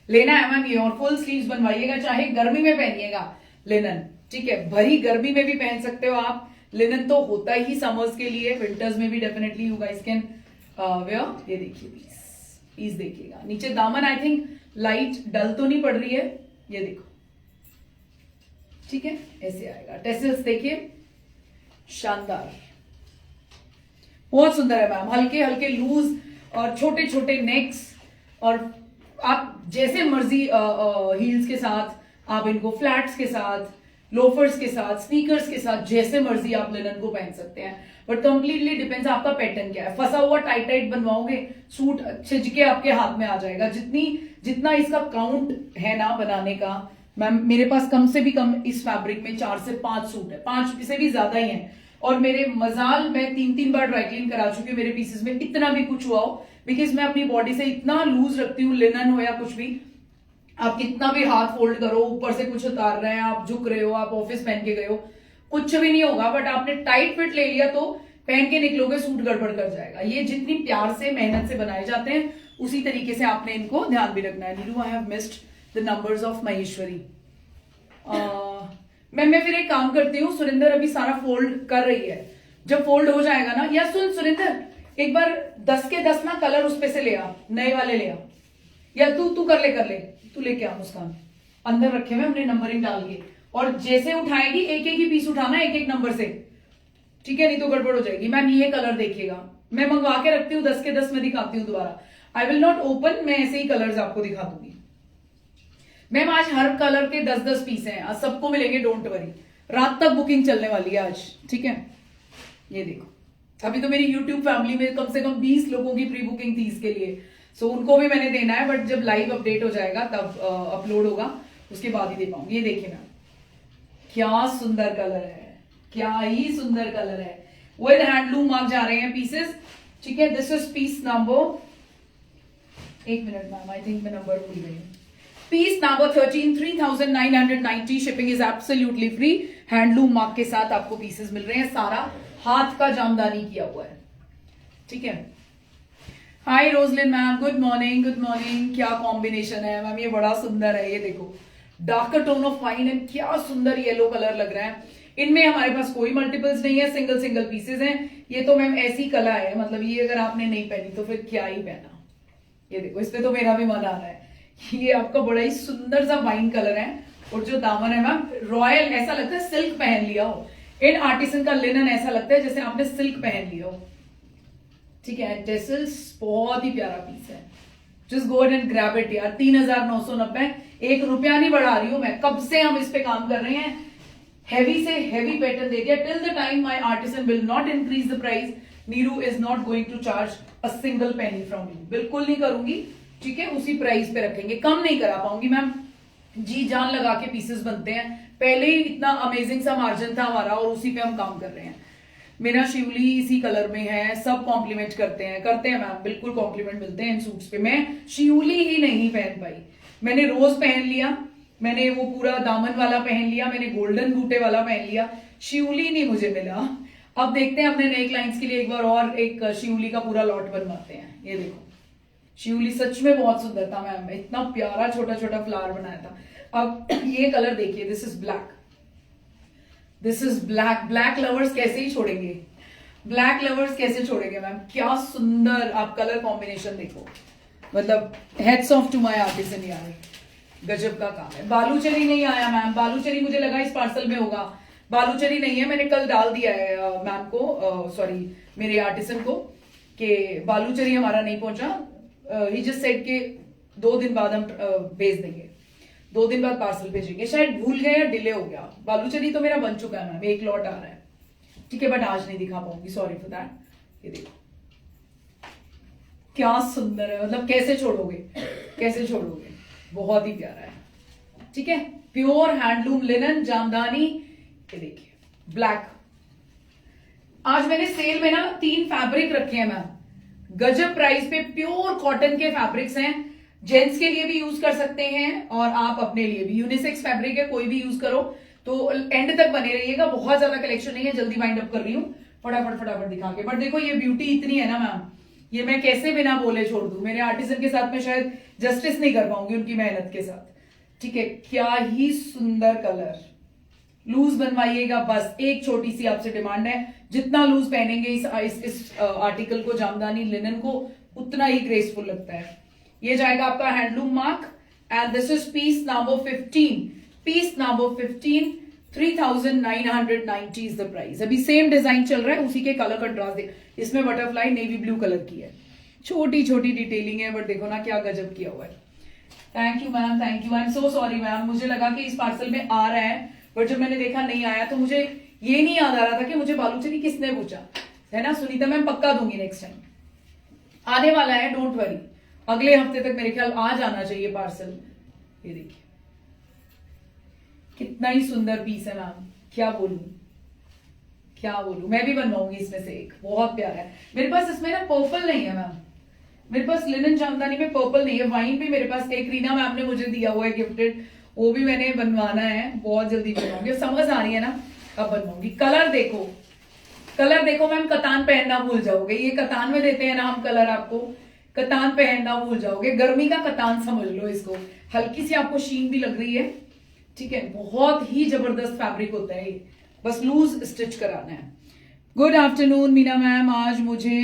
लेना है मैम ये, और फुल स्लीव्स बनवाइएगा, चाहे गर्मी में पहनिएगा लिनन। ठीक है, भरी गर्मी में भी पहन सकते हो आप, लिनन तो होता ही समर्स के लिए, विंटर्स में भी definitely you guys can wear. ये देखिए पीस देखिएगा, नीचे दामन आई थिंक लाइट डल तो नहीं पड़ रही है, ये देखो। ठीक है, ऐसे आएगा। टेसल्स देखिए, शानदार, बहुत सुंदर है मैम, हल्के हल्के लूज और छोटे छोटे नेक्स, और आप जैसे मर्जी हील्स के साथ, आप इनको फ्लैट्स के साथ, लोफर्स के साथ, स्नीकर्स के साथ, जैसे मर्जी आप लिनन को पहन सकते हैं। बट कंप्लीटली डिपेंड्स आपका पैटर्न क्या है। फंसा हुआ टाइट टाइट बनवाओगे, सूट छिजके आपके हाथ में आ जाएगा। जितना इसका काउंट है ना बनाने का, मैम मेरे पास कम से भी कम इस फैब्रिक में 4 से 5 सूट है, 5 से भी ज्यादा ही है। और मेरे मजाल, मैं 3 बार ड्राई क्लीन करा चुकी हूँ मेरे पीसेस में, इतना भी कुछ हुआ हो, बिकॉज मैं अपनी बॉडी से इतना लूज रखती हूँ, लिनन हो या कुछ भी। आप कितना भी हाथ फोल्ड करो, ऊपर से कुछ उतार रहे हैं, आप झुक रहे हो, आप ऑफिस पहन के गए हो, कुछ भी नहीं होगा। बट आपने टाइट फिट ले लिया तो पहन के निकलोगे, सूट गड़बड़ कर जाएगा। ये जितनी प्यार से मेहनत से बनाए जाते हैं, उसी तरीके से आपने इनको ध्यान भी रखना है। Neeru, I have missed the numbers of Maheshwari. मैं फिर एक काम करती हूँ, सुरिंदर अभी सारा फोल्ड कर रही है, जब फोल्ड हो जाएगा ना, या सुन सुरिंदर, एक बार 10 के 10 ना कलर उस पे से ले आ, नए वाले ले आ, या तू कर ले, तू लेके आ। मुस्कान अंदर रखे हुए हमने नंबरिंग डाल के, और जैसे उठाएगी एक एक ही पीस उठाना, एक एक नंबर से, ठीक है, नहीं तो गड़बड़ हो जाएगी। मैम ये कलर देखिएगा, मैं मंगवा के रखती हूँ, 10 के 10 में दिखाती हूँ दोबारा। आई विल नॉट ओपन, मैं ऐसे ही कलर्स आपको दिखा दूंगी। मैम आज हर कलर के 10-10 पीस हैं, आज सबको मिलेंगे, डोंट वरी। रात तक बुकिंग चलने वाली है आज, ठीक है। ये देखो, अभी तो मेरी यूट्यूब फैमिली में कम से कम 20 लोगों की प्री बुकिंग थी इसके लिए, सो उनको भी मैंने देना है, बट जब लाइव अपडेट हो जाएगा तब अपलोड होगा, उसके बाद ही दे पाऊंगी। ये देखिए मैम, क्या सुंदर कलर है, क्या ही सुंदर कलर है। विद हैंडलूम मार्क जा रहे हैं पीसेस, ठीक है, दिस इज पीस नंबर, एक मिनट मैम, आई थिंक मैं नंबर भूल गई हूँ। Piece number 13, 3990, shipping is absolutely free. Handloom mark के साथ आपको पीसेस मिल रहे हैं, सारा हाथ का जामदानी किया हुआ है। ठीक है, hi Roselyn ma'am, good morning, good morning. क्या कॉम्बिनेशन है मैम, ये बड़ा सुंदर है। ये देखो, darker tone of wine and क्या सुंदर येलो कलर लग रहा है। इनमें हमारे पास कोई मल्टीपल्स नहीं है, सिंगल सिंगल पीसेस हैं। ये तो मैम ऐसी कला है, मतलब ये अगर आपने नहीं पहनी तो फिर क्या ही पहना। ये देखो, इस पे तो मेरा भी मन आ रहा है। ये आपका बड़ा ही सुंदर सा वाइन कलर है, और जो दामन है मैम रॉयल, ऐसा लगता है सिल्क पहन लिया हो। इन आर्टिसन का लिनन ऐसा लगता है जैसे आपने सिल्क पहन लिया हो। ठीक है, टेसल्स, बहुत ही प्यारा पीस है। Just go and grab it यार। 3990, 1 रुपया नहीं बढ़ा रही हूं मैं, कब से हम इस पे काम कर रहे हैं। हैवी से हैवी पैटर्न दे दिया। Till the time my artisan will not increase the price, Neeru is not going to charge a single penny from you. बिल्कुल नहीं करूंगी। ठीक है, उसी प्राइस पे रखेंगे, कम नहीं करा पाऊंगी मैम। जी जान लगा के पीसेस बनते हैं, पहले ही इतना अमेजिंग सा मार्जिन था हमारा, और उसी पे हम काम कर रहे हैं। मेरा शिवली इसी कलर में है, सब कॉम्प्लीमेंट करते हैं मैम, बिल्कुल कॉम्प्लीमेंट मिलते हैं इन सूट्स पे। मैं शिवली ही नहीं पहन पाई, मैंने रोज पहन लिया, मैंने वो पूरा दामन वाला पहन लिया, मैंने गोल्डन बूटे वाला पहन लिया, शिवली नहीं मुझे मिला। अब देखते हैं अपने नए क्लाइंट्स के लिए एक बार और एक शिवली का पूरा लॉट बनवाते हैं। ये देखो, शिवली सच में बहुत सुंदर था मैम, इतना प्यारा छोटा छोटा फ्लावर बनाया था। अब ये कलर देखिए, this is black, this is black. Black lovers कैसे ही छोड़ेंगे, ब्लैक लवर्स कैसे छोड़ेंगे मैम। क्या सुंदर आप कलर कॉम्बिनेशन देखो, मतलब hats off to my artisan यार, गजब का काम है। बालूचरी नहीं आया मैम, बालूचरी मुझे लगा इस पार्सल में होगा, बालूचरी नहीं है। मैंने कल डाल दिया है मैम को, सॉरी मेरे आर्टिसन को, कि बालूचरी हमारा नहीं पहुंचा। ही जस्ट सेड के 2 दिन बाद हम भेज देंगे, 2 दिन बाद पार्सल भेजेंगे। शायद भूल गए या डिले हो गया। बालूचरी तो मेरा बन चुका है मैम, एक लॉट आ रहा है। ठीक है, बट आज नहीं दिखा पाऊंगी, सॉरी फॉर दैट। ये देखो क्या सुंदर है, मतलब कैसे छोड़ोगे, कैसे छोड़ोगे, बहुत ही प्यारा है। ठीक है, प्योर हैंडलूम लिनन जामदानी। ये देखिए ब्लैक। आज मैंने सेल में ना 3 फैब्रिक रखे हैं मैम, गजब प्राइस पे, प्योर कॉटन के फैब्रिक्स हैं। जेंट्स के लिए भी यूज कर सकते हैं और आप अपने लिए भी, यूनिसेक्स फैब्रिक है, कोई भी यूज करो। तो एंड तक बने रहिएगा, बहुत ज्यादा कलेक्शन नहीं है, जल्दी वाइंड अप कर रही हूँ फटाफट फटाफट दिखा के। बट देखो ये ब्यूटी इतनी है ना मैम, ये मैं कैसे बिना बोले छोड़ दूं। मेरे आर्टिसन के साथ में शायद जस्टिस नहीं कर पाऊंगी उनकी मेहनत के साथ। ठीक है, क्या ही सुंदर कलर। लूज बनवाइएगा, बस एक छोटी सी आपसे डिमांड है, जितना लूज पहनेंगे इस आर्टिकल को, जामदानी लिनन को, उतना ही ग्रेसफुल लगता है। ये जाएगा आपका handloom mark, and this is piece number 15, piece number 15, 3990 is the price. अभी सेम डिजाइन चल रहा है, उसी के कलर कंट्रास्ट देख, इसमें बटरफ्लाई नेवी ब्लू कलर की है, छोटी छोटी डिटेलिंग है, बट देखो ना क्या गजब किया हुआ है। Thank you ma'am, thank you, I am so sorry ma'am. मुझे लगा कि इस पार्सल में आ रहा है, बट जब मैंने देखा नहीं आया तो मुझे ये नहीं याद आ रहा था कि मुझे बालूचरी किसने पूछा है ना। सुनीता मैम पक्का दूंगी नेक्स्ट टाइम, आने वाला है, डोंट वरी। अगले हफ्ते तक मेरे ख्याल आ जाना चाहिए पार्सल। ये देखिए कितना ही सुंदर पीस है मैम, क्या बोलूं, क्या बोलूं। मैं भी बनवाऊंगी इसमें से एक, बहुत प्यारा है। मेरे पास इसमें ना पर्पल नहीं है मैम, मेरे पास लिनन जामदानी में पर्पल नहीं है। वाइन भी मेरे पास एक रीना मैम ने मुझे दिया हुआ है गिफ्टेड, वो भी मैंने बनवाना है, बहुत जल्दी बनवाऊंगी। समझ आ रही है ना, अब बनवाऊंगी। कलर देखो, कलर देखो मैम, कतान पहनना भूल जाओगे। ये कतान में देते हैं ना हम कलर, आपको कतान पहनना भूल जाओगे। गर्मी का कतान समझ लो इसको, हल्की सी आपको शीन भी लग रही है। ठीक है, बहुत ही जबरदस्त फैब्रिक होता है ये, बस लूज स्टिच कराना है। गुड आफ्टरनून मीना मैम, आज मुझे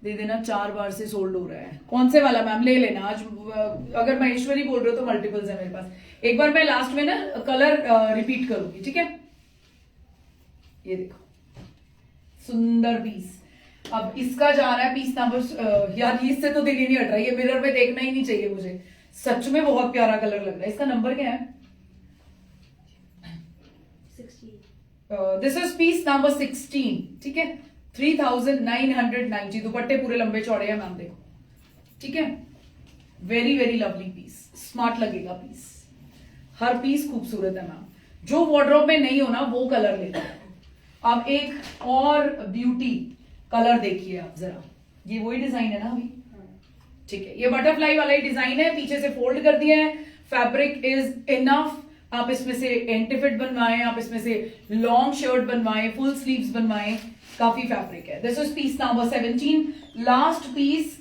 दे देना, 4 बार से सोल्ड हो रहा है। कौन से वाला मैम, ले लेना आज। अगर महेश्वरी बोल रहे हो तो मल्टीपल्स है मेरे पास। एक बार मैं लास्ट में ना कलर रिपीट करूंगी। ठीक है, ये देखो सुंदर पीस। अब इसका जा रहा है पीस नंबर, यार इससे तो दिल ही नहीं हट रहा, ये मिरर में देखना ही नहीं चाहिए मुझे, सच में बहुत प्यारा कलर लग रहा है। इसका नंबर क्या है? 16। This is piece number 16। ठीक है, 3990। दुपट्टे पूरे लंबे चौड़े हैं मैम, देखो। ठीक है, very very lovely piece, smart लगेगा पीस, हर पीस खूबसूरत है मैम। जो वार्डरोब में नहीं हो ना वो कलर लेना है। अब एक और ब्यूटी कलर देखिए आप जरा, ये वही डिजाइन है ना अभी, ठीक है, ये बटरफ्लाई वाला ही डिजाइन है, पीछे से फोल्ड कर दिया है, फैब्रिक इज इनफ, आप इसमें से एंटी फिट बनवाएं, आप इसमें से लॉन्ग शर्ट बनवाएं, फुल स्लीव्स बनवाएं, काफी फैब्रिक है। This is piece number 17, last piece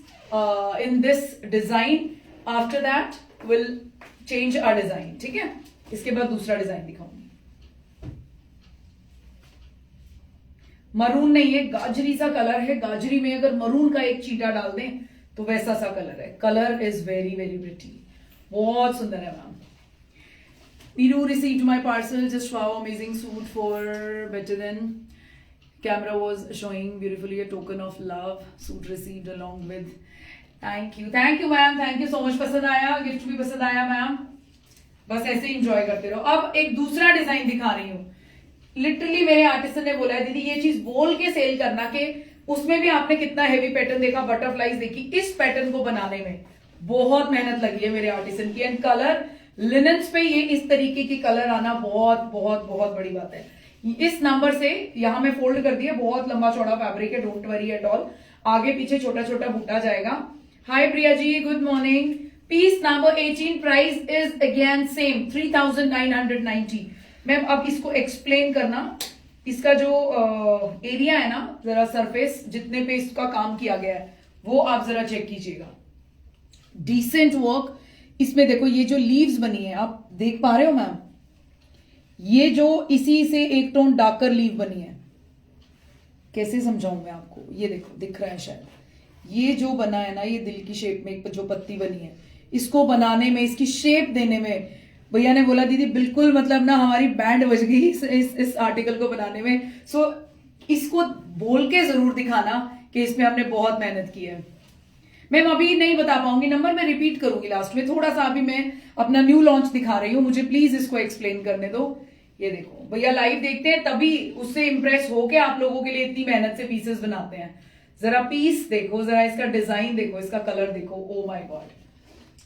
in this design, after that will change our design, ठीक है, इसके बाद दूसरा डिजाइन दिखाऊंगी। मरून नहीं है, गाजरी सा कलर है, गाजरी में अगर मरून का एक चीटा डाल दें तो वैसा सा कलर है, colour is very very pretty, बहुत सुंदर है ma'am. Niru received my parcel, just wow, amazing suit for better than camera was showing beautifully, a token of love, suit received along with, thank you ma'am, thank you so much, पसंद आया, gift भी पसंद आया ma'am, बस ऐसे enjoy करते रहो। अब एक दूसरा डिजाइन दिखा रही हूँ, लिटरली मेरे आर्टिस्ट ने बोला है दीदी ये चीज बोल के सेल करना, कि उसमें भी आपने कितना हेवी पैटर्न देखा, बटरफ्लाईज देखी, इस पैटर्न को बनाने में बहुत मेहनत लगी है मेरे आर्टिस्ट की, एंड कलर लिनन्स पे ये इस तरीके की कलर आना बहुत बहुत बहुत बड़ी बात है। इस नंबर से यहां में फोल्ड कर दिया, बहुत लंबा चौड़ा फैब्रिक है, डोंट वरी एट ऑल, आगे पीछे छोटा छोटा बूटा जाएगा। Hi Priya ji, good morning. Piece number 18, price is again same 3990। Ma'am अब इसको एक्सप्लेन करना, इसका जो एरिया है ना, जरा सरफेस जितने पे इसका काम किया गया है वो आप जरा चेक कीजिएगा, डिसेंट वर्क। इसमें देखो ये जो लीव्स बनी है, आप देख पा रहे हो मैम, ये जो इसी से एक टोन डार्कर लीव बनी है, कैसे समझाऊं मैं आपको, ये देखो दिख रहा है शायद, ये जो बना है ना, ये दिल की शेप में एक जो पत्ती बनी है, इसको बनाने में, इसकी शेप देने में भैया ने बोला दीदी बिल्कुल मतलब ना हमारी बैंड बज गई इस आर्टिकल को बनाने में। सो इसको बोल के जरूर दिखाना कि इसमें हमने बहुत मेहनत की है। मैम अभी नहीं बता पाऊंगी नंबर, मैं रिपीट करूंगी लास्ट में, थोड़ा सा अभी मैं अपना न्यू लॉन्च दिखा रही हूँ, मुझे प्लीज इसको एक्सप्लेन करने दो। ये देखो भैया लाइव देखते हैं तभी उससे इंप्रेस होके आप लोगों के लिए इतनी मेहनत से पीसेस बनाते हैं। जरा पीस देखो, जरा इसका डिजाइन देखो, इसका कलर देखो, ओ माय गॉड,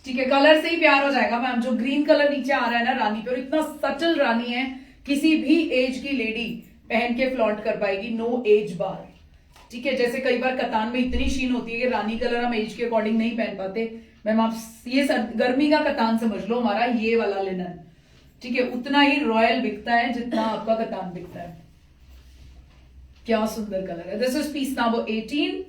ठीक है, कलर से ही प्यार हो जाएगा मैम। जो ग्रीन कलर नीचे आ रहा है ना रानी पे, और इतना सटल रानी है, किसी भी एज की लेडी पहन के फ्लॉन्ट कर पाएगी, नो एज बार, ठीक है। जैसे कई बार कतान में इतनी शीन होती है कि रानी कलर हम एज के अकॉर्डिंग नहीं पहन पाते, मैम आप ये गर्मी का कतान समझ लो हमारा ये वाला लिनन, ठीक है, उतना ही रॉयल बिकता है जितना आपका कतान बिकता है। क्या सुंदर कलर है। दिस इज पीस नंबर 18,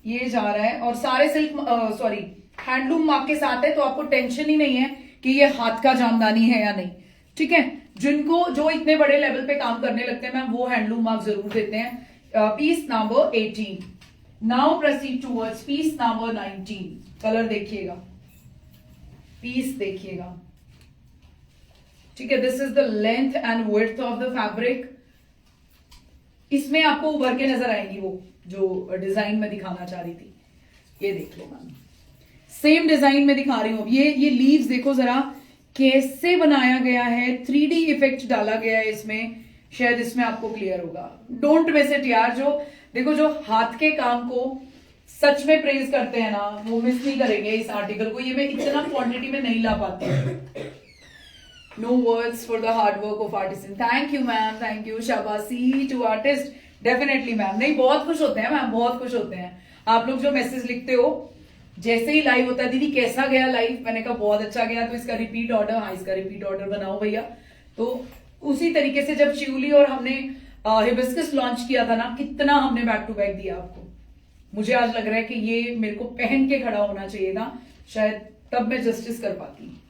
ये जा रहा है, और सारे सिल्क सॉरी हैंडलूम मार्क के साथ है, तो आपको टेंशन ही नहीं है कि ये हाथ का जामदानी है या नहीं, ठीक है। जिनको जो इतने बड़े लेवल पे काम करने लगते हैं मैम, वो हैंडलूम मार्क जरूर देते हैं। Piece number 18, now proceed towards piece number 19। Colour देखिएगा, पीस देखिएगा, ठीक है। This is the length and width of the fabric. इसमें आपको उभर के नजर आएंगी वो जो डिजाइन में दिखाना चाह रही थी, ये देख लो मैम, सेम डिजाइन में दिखा रही हूं। ये लीव्स देखो जरा कैसे बनाया गया है, 3D इफेक्ट डाला गया है इसमें, शायद इसमें आपको क्लियर होगा। डोंट मिस इट यार, जो देखो जो हाथ के काम को सच में प्रेज करते हैं ना, वो मिस नहीं करेंगे इस आर्टिकल को। ये मैं इतना क्वांटिटी में नहीं ला पाती। No words for the hard work of artist. Thank you ma'am, thank you, शाबाशी टू आर्टिस्ट। डेफिनेटली मैम, नहीं बहुत खुश होते हैं मैम, बहुत खुश होते हैं आप लोग जो मैसेज लिखते हो। जैसे ही लाइव होता है, दीदी कैसा गया लाइव, मैंने कहा बहुत अच्छा गया, तो इसका रिपीट ऑर्डर, हाँ इसका रिपीट ऑर्डर बनाओ भैया। तो उसी तरीके से जब शिवली और हमने हिबिस्कस लॉन्च किया था ना, कितना हमने बैक टू बैक दिया आपको। मुझे आज लग रहा है कि ये मेरे को पहन के खड़ा होना चाहिए था, शायद तब मैं जस्टिस कर पाती।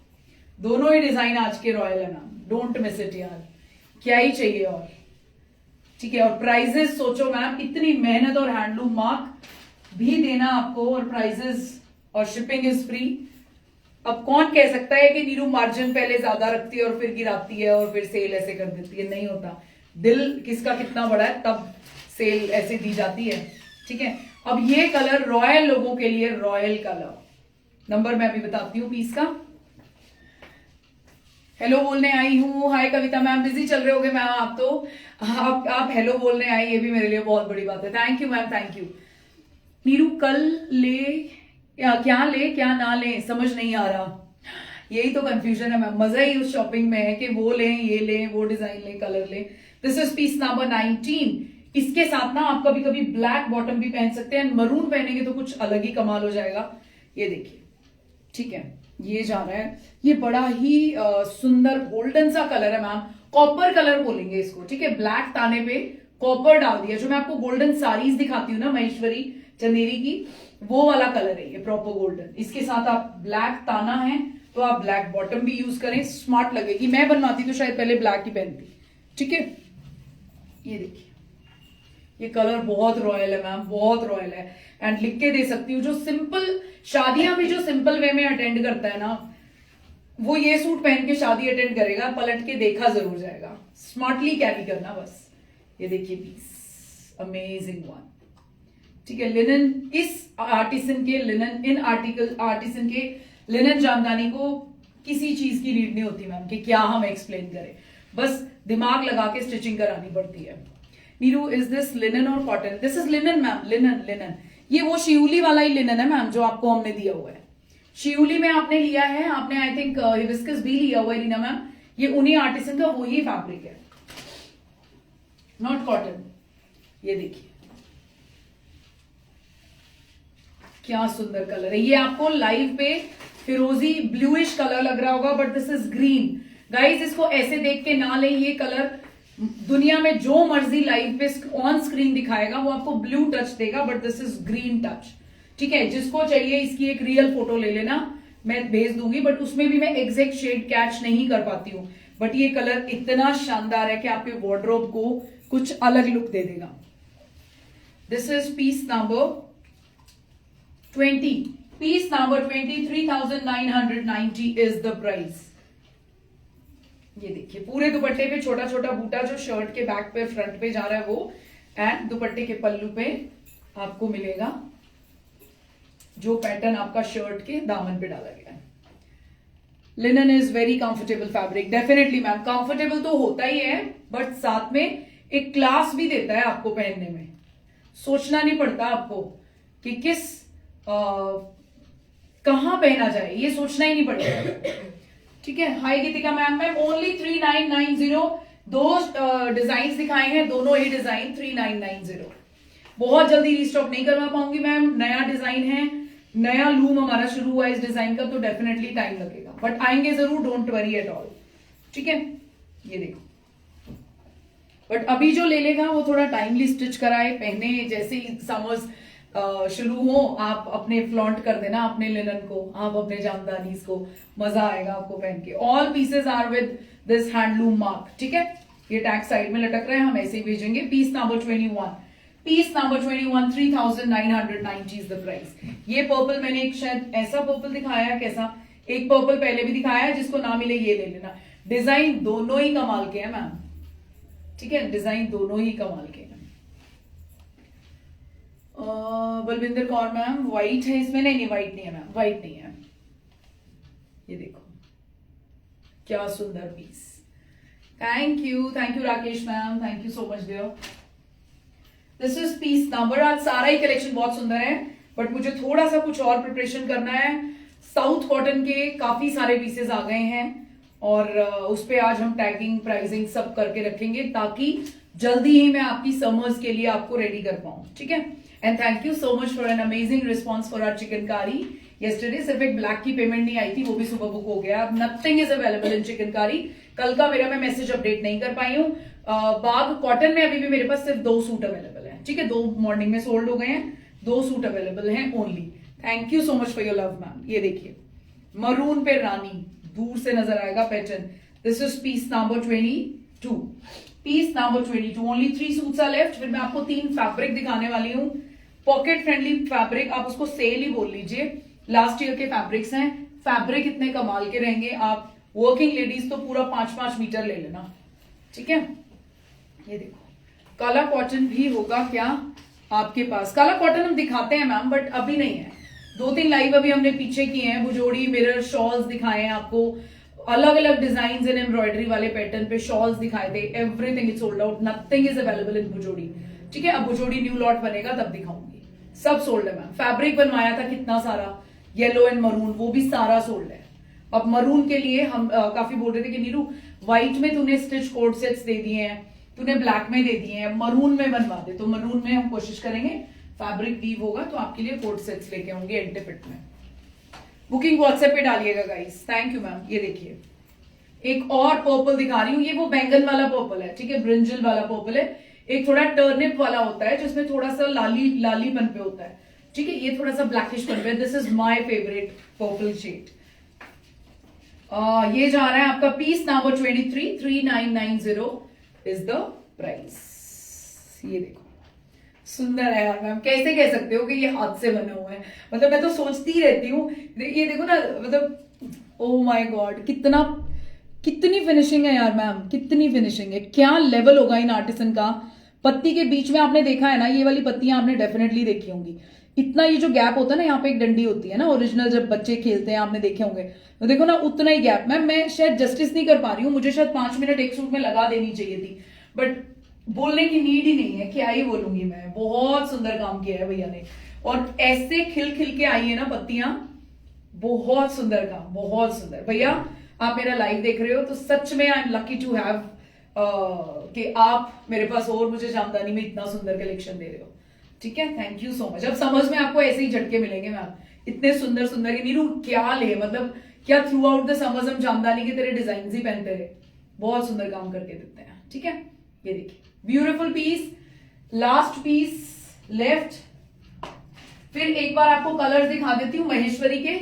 दोनों ही डिजाइन आज के रॉयल है मैम, डोंट मिस इट यार, क्या ही चाहिए और, ठीक है। और प्राइजेस सोचो मैम, इतनी मेहनत और हैंडलूम मार्क भी देना आपको, और प्राइजेस और शिपिंग इज फ्री। अब कौन कह सकता है कि नीरू मार्जिन पहले ज्यादा रखती है और फिर गिराती है और फिर सेल ऐसे कर देती है, नहीं होता। दिल किसका कितना बड़ा है तब सेल ऐसे दी जाती है, ठीक है। अब ये कलर रॉयल लोगों के लिए, रॉयल कलर, नंबर मैं अभी बताती हूँ पीस का। हेलो बोलने आई हूँ, हाय कविता मैम, बिजी चल रहे होगे मैम आप तो, आप हेलो बोलने आई, ये भी मेरे लिए बहुत बड़ी बात है। Thank you ma'am, thank you. Neeru कल ले क्या ले क्या ना ले समझ नहीं आ रहा, यही तो कंफ्यूजन है मैम। मजा ही उस शॉपिंग में है कि वो लें, ये लें, वो डिजाइन लें, कलर लें। दिस इज पीस नंबर 19, इसके साथ ना आप कभी कभी ब्लैक बॉटम भी पहन सकते हैं, मरून पहनेंगे तो कुछ अलग ही कमाल हो जाएगा। ये देखिए, ठीक है, ये जा रहा है, ये बड़ा ही सुंदर गोल्डन सा कलर है मैम, कॉपर कलर बोलेंगे इसको, ठीक है। ब्लैक ताने पे कॉपर डाल दिया, जो मैं आपको गोल्डन साड़ीज दिखाती हूँ ना महेश्वरी चंदेरी की, वो वाला कलर है ये, प्रॉपर गोल्डन। इसके साथ आप ब्लैक ताना है तो आप ब्लैक बॉटम भी यूज करें, स्मार्ट लगेगी। मैं बनवाती तो शायद पहले ब्लैक ही पहनती, ठीक है। ये देखिए, ये कलर बहुत रॉयल है मैम, बहुत रॉयल है। एंड लिख के दे सकती हूँ, जो सिंपल शादियां भी जो सिंपल वे में अटेंड करता है ना, वो ये सूट पहन के शादी अटेंड करेगा, पलट के देखा जरूर जाएगा। स्मार्टली कैरी करना बस। ये देखिए पीस, अमेजिंग वन, ठीक है। लिनन, इस आर्टिसन के लिनन, इन आर्टिसन के लिनन जामदानी को किसी चीज की नीड नहीं होती मैम कि क्या हम एक्सप्लेन करें, बस दिमाग लगा के स्टिचिंग करानी पड़ती है। नीरू, इज दिस लिनन और cotton? This is linen ma'am, linen linen. ये वो शिउली वाला ही लिनन है मैम जो आपको हमने दिया हुआ है। शिउली में आपने लिया है, आपने आई थिंक हिबिस्कस भी लिया हुआ है रीना मैम, ये उन्हीं आर्टिसन का वही फैब्रिक है, नॉट कॉटन। ये देखिए क्या सुंदर कलर है, ये आपको लाइव पे फिरोजी ब्लूइश कलर लग रहा होगा, but this is green guys. इसको ऐसे देख के ना लें, ये कलर दुनिया में जो मर्जी लाइव पे ऑन स्क्रीन दिखाएगा वो आपको ब्लू टच देगा, but this is green touch, ठीक है। जिसको चाहिए इसकी एक रियल फोटो ले लेना, मैं भेज दूंगी, बट उसमें भी मैं एग्जैक्ट शेड कैच नहीं कर पाती हूं। बट ये कलर इतना शानदार है कि आपके वार्डरोब को कुछ अलग लुक दे देगा। This is piece number 20, piece number 20, 3990 is the price. ये देखिए, पूरे दुपट्टे पे छोटा छोटा बूटा जो शर्ट के बैक पे फ्रंट पे जा रहा है वो, एंड दुपट्टे के पल्लू पे आपको मिलेगा जो पैटर्न आपका शर्ट के दामन पे डाला गया है। Linen is very comfortable fabric, definitely ma'am, comfortable तो होता ही है, बट साथ में एक क्लास भी देता है आपको पहनने में। सोचना नहीं पड़ता आपको कि किस कहां पहना जाए, ये सोचना ही नहीं पड़ेगा, ठीक है। हाई गीतिका मैम, मैम ओनली 3990, दो डिजाइन दिखाए हैं, दोनों ही डिजाइन 3990। बहुत जल्दी रिस्टॉक नहीं करवा पाऊंगी मैम, नया डिजाइन है, नया लूम हमारा शुरू हुआ है इस डिजाइन का, तो डेफिनेटली टाइम लगेगा, बट आएंगे जरूर, डोंट वरी एट ऑल, ठीक है। ये देखो, बट अभी जो ले लेगा वो थोड़ा टाइमली स्टिच कराए, पहने, जैसे ही समर्स शुरू हो आप अपने फ्लॉन्ट कर देना अपने लिनन को, आप अपने जामदानीज को, मजा आएगा आपको पहन के। All pieces are with this handloom mark, ठीक है। ये टैग साइड में लटक रहे हैं, हम ऐसे ही भेजेंगे। Piece number 21, piece number 21, 3990 is the price. ये पर्पल मैंने एक शायद ऐसा पर्पल दिखाया है, कैसा एक पर्पल पहले भी दिखाया है, जिसको ना मिले ये ले लेना। डिजाइन दोनों ही कमाल के हैं मैम, ठीक है, डिजाइन दोनों ही कमाल के हैं। बलविंदर कौर मैम, व्हाइट है इसमें? नहीं, व्हाइट नहीं है मैम, व्हाइट नहीं है। ये देखो क्या सुंदर piece, thank you Rakesh ma'am, thank you so much dear. This is piece number, आज सारा ही कलेक्शन बहुत सुंदर है, बट मुझे थोड़ा सा कुछ और प्रिपरेशन करना है। साउथ कॉटन के काफी सारे पीसेस आ गए हैं, और उस पे आज हम टैगिंग, प्राइसिंग सब करके रखेंगे, ताकि जल्दी ही मैं आपकी समर्स के लिए आपको रेडी कर पाऊं, ठीक है। And thank you so much for an amazing response for our chikankari. Yesterday सिर्फ एक ब्लैक की पेमेंट नहीं आई थी, वो भी सुबह बुक हो गया। अब nothing is available in chikankari. कल का मेरा मैं मैसेज अपडेट नहीं कर पाई हूँ। बाग कॉटन में अभी भी मेरे पास सिर्फ 2 सूट अवेलेबल है, ठीक है, 2 मॉर्निंग में सोल्ड हो गए हैं, 2 सूट अवेलेबल हैं only. Thank you so much for your love ma'am. ये देखिए, मरून पे रानी, दूर से नजर आएगा pattern. This is piece number 22, piece number 22, only 3 suits are left. फिर मैं आपको 3 फैब्रिक दिखाने वाली हूँ, पॉकेट फ्रेंडली फैब्रिक, आप उसको सेल ही बोल लीजिए, लास्ट ईयर के फैब्रिक्स हैं। फैब्रिक इतने कमाल के रहेंगे, आप वर्किंग लेडीज तो पूरा 5-5 मीटर ले लेना, ठीक है। ये देखो, काला कॉटन भी होगा क्या आपके पास? काला कॉटन हम दिखाते हैं मैम, बट अभी नहीं है। 2-3 लाइव अभी हमने पीछे किए हैं, भुजोड़ी मिरर शॉल्स दिखाए हैं आपको, अलग अलग डिजाइन एंड एम्ब्रॉयडरी वाले पैटर्न पे शॉल्स दिखाए थे। Everything is sold out, nothing is available in Bhujodi, ठीक है। अब भुजोड़ी न्यू लॉट बनेगा तब दिखाऊंगी। सब सोल्ड है मैम। फैब्रिक बनवाया था कितना सारा, येलो एंड मरून, वो भी सारा सोल्ड है। अब मरून के लिए हम काफी बोल रहे थे कि नीरू व्हाइट में तूने स्टिच कोड सेट्स दे दिए हैं, तूने ब्लैक में दे दिए हैं, मरून में बनवा दे, तो मरून में हम कोशिश करेंगे फैब्रिक वीव होगा तो आपके लिए कोट सेट्स लेके होंगे एंटी फिट में। बुकिंग व्हाट्सएप पे डालिएगा गाइस। Thank you ma'am. ये देखिए एक और पर्पल दिखा रही हूँ, ये वो बैंगन वाला पर्पल है, ठीक है, ब्रिंजल वाला पर्पल है। एक थोड़ा टर्निप वाला होता है जिसमें थोड़ा सा लाली लाली बन पे होता है, ठीक है, ये थोड़ा सा ब्लैकिश बन पे है। This is my favourite purple shade. ये जा रहा है आपका piece number 23, 3990 is the price. ये देखो सुंदर है यार मैम, कैसे कह सकते हो कि ये हाथ से बना हुआ है, मतलब मैं तो सोचती ही रहती हूँ। ये देखो ना, मतलब ओ माय गॉड कितनी फिनिशिंग है यार मैम, कितनी फिनिशिंग है, क्या लेवल होगा इन आर्टिसन का। पत्ती के बीच में आपने देखा है ना, ये वाली पत्तियां आपने डेफिनेटली देखी होंगी। इतना ये जो गैप होता है ना, यहाँ पे एक डंडी होती है ना, ओरिजिनल जब बच्चे खेलते हैं आपने देखे होंगे, तो देखो ना उतना ही गैप। मैम मैं शायद जस्टिस नहीं कर पा रही हूँ, मुझे शायद 5 मिनट एक सूट में लगा देनी चाहिए थी, बट बोलने की नीड ही नहीं है, क्या ही बोलूंगी मैं। बहुत सुंदर काम किया है भैया ने, और ऐसे खिल खिल के आई है ना पत्तियां, बहुत सुंदर काम, बहुत सुंदर। भैया आप मेरा लाइव देख रहे हो तो सच में I am lucky to have कि आप मेरे पास और मुझे जामदानी में इतना सुंदर कलेक्शन दे रहे हो, ठीक है, थैंक यू सो मच। अब समझ में आपको ऐसे ही झटके मिलेंगे मैम, इतने सुंदर सुंदर। नीरू क्या ले, मतलब क्या थ्रू आउट द समर्स हम जामदानी के तेरे डिजाइन ही पहनते रहे, बहुत सुंदर काम करके देते हैं, ठीक है। ये देखिए beautiful piece, last piece left. फिर एक बार आपको कलर्स दिखा देती हूँ महेश्वरी के,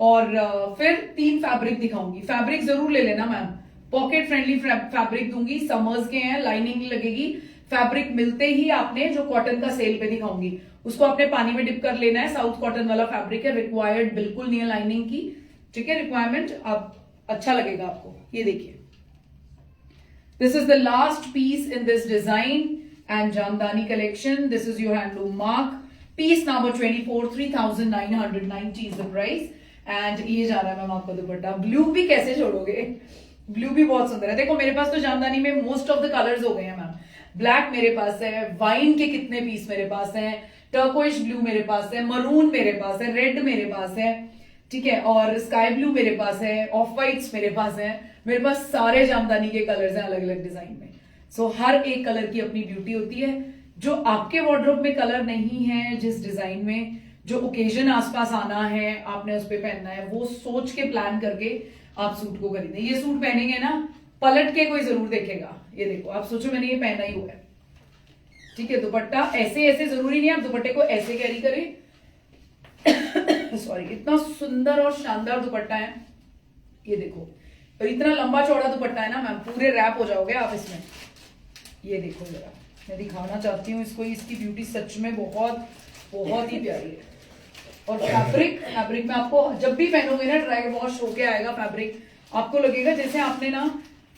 और फिर 3 फैब्रिक दिखाऊंगी। फैब्रिक जरूर ले लेना मैम, पॉकेट फ्रेंडली फैब्रिक दूंगी, समर्स के हैं, लाइनिंग नहीं लगेगी। फैब्रिक मिलते ही आपने जो कॉटन का सेल पे दिखाऊंगी उसको आपने पानी में डिप कर लेना है। साउथ कॉटन वाला फैब्रिक है, रिक्वायर्ड बिल्कुल नहीं है लाइनिंग की, ठीक है, रिक्वायरमेंट आप अच्छा लगेगा आपको। ये देखिए this is the last piece in this design and jamdani collection. This is your handloom mark, piece number 24, 3990 is the price. And ये जा रहा है मैम आपका दुपट्टा। ब्लू भी कैसे छोड़ोगे, ब्लू भी बहुत सुंदर है। देखो मेरे पास तो जामदानी में मोस्ट ऑफ द कलर्स हो गए हैं मैम। ब्लैक मेरे पास है, वाइन के कितने पीस मेरे पास हैं, टर्कोइश ब्लू मेरे पास है, मरून मेरे पास है, रेड मेरे पास है, ठीक है, और स्काई ब्लू मेरे पास है, ऑफ वाइट्स मेरे पास है। मेरे पास सारे जामदानी के कलर्स हैं अलग अलग डिजाइन में। सो हर एक कलर की अपनी ब्यूटी होती है। जो आपके वार्डरोब में कलर नहीं है, जिस डिजाइन में जो ओकेजन आसपास आना है, आपने उस पर पहनना है, वो सोच के प्लान करके आप सूट को खरीदें। ये सूट पहनेंगे ना, पलट के कोई जरूर देखेगा। ये देखो आप सोचो मैंने ये पहना ही हुआ है, ठीक है। दुपट्टा ऐसे ऐसे जरूरी नहीं है आप दुपट्टे को ऐसे कैरी करें सॉरी, इतना सुंदर और शानदार दुपट्टा है, ये देखो। और इतना लंबा चौड़ा दुपट्टा है ना मैम, पूरे रैप हो जाओगे आप इसमें। ये देखो जरा, मैं दिखाना चाहती हूँ इसको, इसकी ब्यूटी सच में बहुत बहुत ही प्यारी है। और फैब्रिक में आपको जब भी पहनोगे ना, ड्राई वॉश होके आएगा फैब्रिक, आपको लगेगा जैसे आपने ना,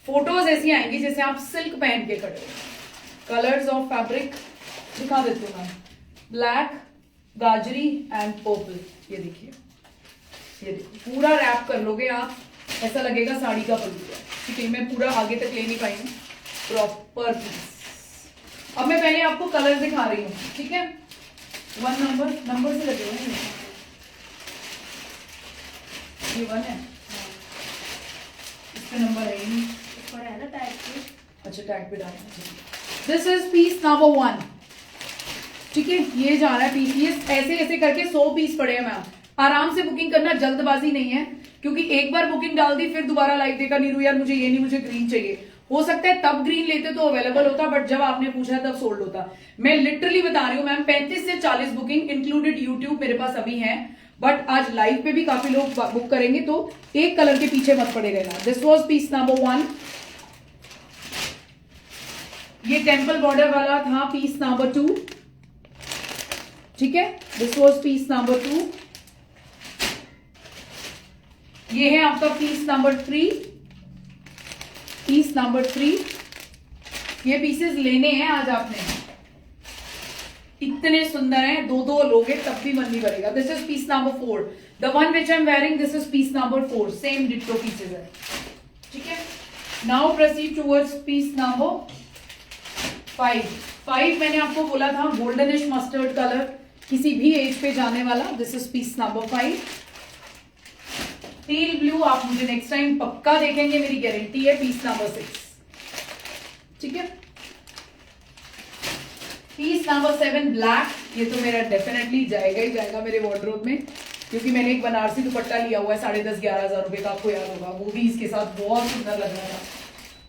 फोटोज ऐसी आएंगी जैसे आप सिल्क पहन के खड़े हो। कलर्स ऑफ फैब्रिक दिखा देती हूँ मैं, ब्लैक, गाजरी एंड पर्पल। ये देखिए, ये देखिए पूरा रैप कर लोगे आप, ऐसा लगेगा साड़ी का पल्लू है, ठीक है। मैं पूरा आगे तक ले नहीं पाई हूँ, प्रॉपर पीस। अब मैं पहले आपको कलर दिखा रही हूँ, ठीक है। 1 नंबर से लगे हुए हैं, ये 1 है, इसका नंबर है ही नहीं, ऊपर है ना टैग पे। अच्छा टैग पे डालना। दिस इज पीस नंबर 1, ठीक है। ये जा रहा है पीस, ये ऐसे ऐसे करके 100 पीस पड़े हैं मैम। आराम से बुकिंग करना, जल्दबाजी नहीं है, क्योंकि एक बार बुकिंग डाल दी फिर दोबारा लाइव देखा, नीरू यार मुझे ये नहीं, मुझे ग्रीन चाहिए। हो सकता है तब ग्रीन लेते तो अवेलेबल होता, बट जब आपने पूछा तब सोल्ड होता। मैं लिटरली बता रही हूँ मैम, 35 से 40 बुकिंग इंक्लूडेड यूट्यूब मेरे पास अभी है, बट आज लाइव पे भी काफी लोग बुक करेंगे, तो एक कलर के पीछे मत पड़े रहना। This was piece number 1। ये टेम्पल बॉर्डर वाला था पीस नंबर 2, ठीक है। This was piece number 2। ये है आपका पीस नंबर 3, पीस नंबर 3। ये पीसेस लेने हैं आज आपने, इतने सुंदर हैं, 2 लोगे तब भी मन नहीं भरेगा। This is piece number 4, the one which I am wearing, this is piece number 4, same ditto pieces है, ठीक है। Now proceed towards piece number 5 मैंने आपको बोला था गोल्डनिश मस्टर्ड कलर, किसी भी एज पे जाने वाला। This is piece number 5। Teal blue आप मुझे नेक्स्ट टाइम पक्का देखेंगे, मेरी गारंटी है, पीस नंबर 6, ठीक है। पीस नंबर 7 ब्लैक, ये तो मेरा डेफिनेटली जाएगा ही जाएगा मेरे वार्डरोब में, क्योंकि मैंने एक बनारसी दुपट्टा लिया हुआ है 10,500-11,000 रुपए का, आपको याद होगा, वो भी इसके साथ बहुत सुंदर लग रहा था।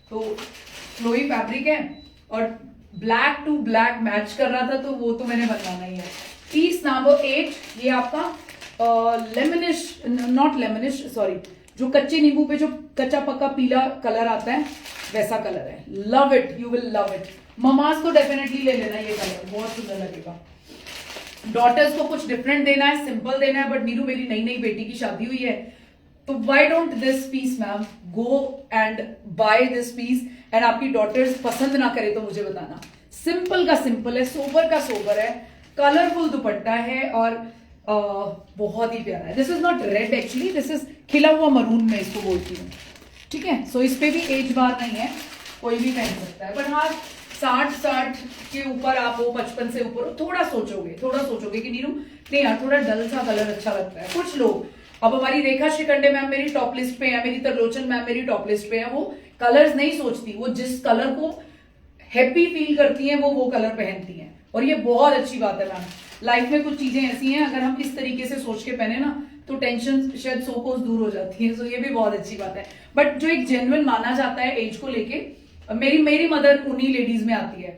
तो फ्लोई फैब्रिक है और ब्लैक टू ब्लैक मैच कर रहा था, तो वो तो मैंने बनवाना ही है। पीस नंबर 8, ये आपका लेमनिश, नॉट लेमनिश सॉरी, जो कच्चे नींबू पे जो कच्चा पक्का पीला कलर आता है वैसा कलर है। Love it, you will love it. Mama's तो डेफिनेटली ले लेना, ये कलर बहुत सुंदर लगेगा। डॉटर्स को कुछ डिफरेंट देना है, सिंपल देना है, बट नीरू मेरी नई नई बेटी की शादी हुई है, तो why don't this piece ma'am, go and buy this piece, and आपकी डॉटर्स पसंद ना करे तो मुझे बताना। सिंपल का सिंपल है, सोबर का सोबर है, कलरफुल दुपट्टा है और बहुत ही प्यारा है। This is not red actually, this is खिला हुआ मरून में इसको बोलती हूँ, ठीक है। सो इस पे भी एज बार नहीं है, कोई भी पहन सकता है, बट हाँ 60 के ऊपर आप हो, 55 से ऊपर हो, थोड़ा सोचोगे कि नीरू नहीं यार थोड़ा डल सा कलर अच्छा लगता है। कुछ लोग, अब हमारी रेखा शिकंडे मैम मेरी टॉप लिस्ट पे है, मेरी तरलोचन मैम मेरी टॉप लिस्ट पे है, वो कलर्स नहीं सोचती, वो जिस कलर को हैप्पी फील करती हैं वो कलर पहनती हैं, और ये बहुत अच्छी बात है मैम। लाइफ में कुछ चीजें ऐसी हैं, अगर हम इस तरीके से सोच के पहने ना तो टेंशन शायद 100 कोस दूर हो जाती है, सो ये भी बहुत अच्छी बात है। बट जो एक जेन्युइन माना जाता है एज को लेके, मेरी मदर उन्हीं लेडीज में आती है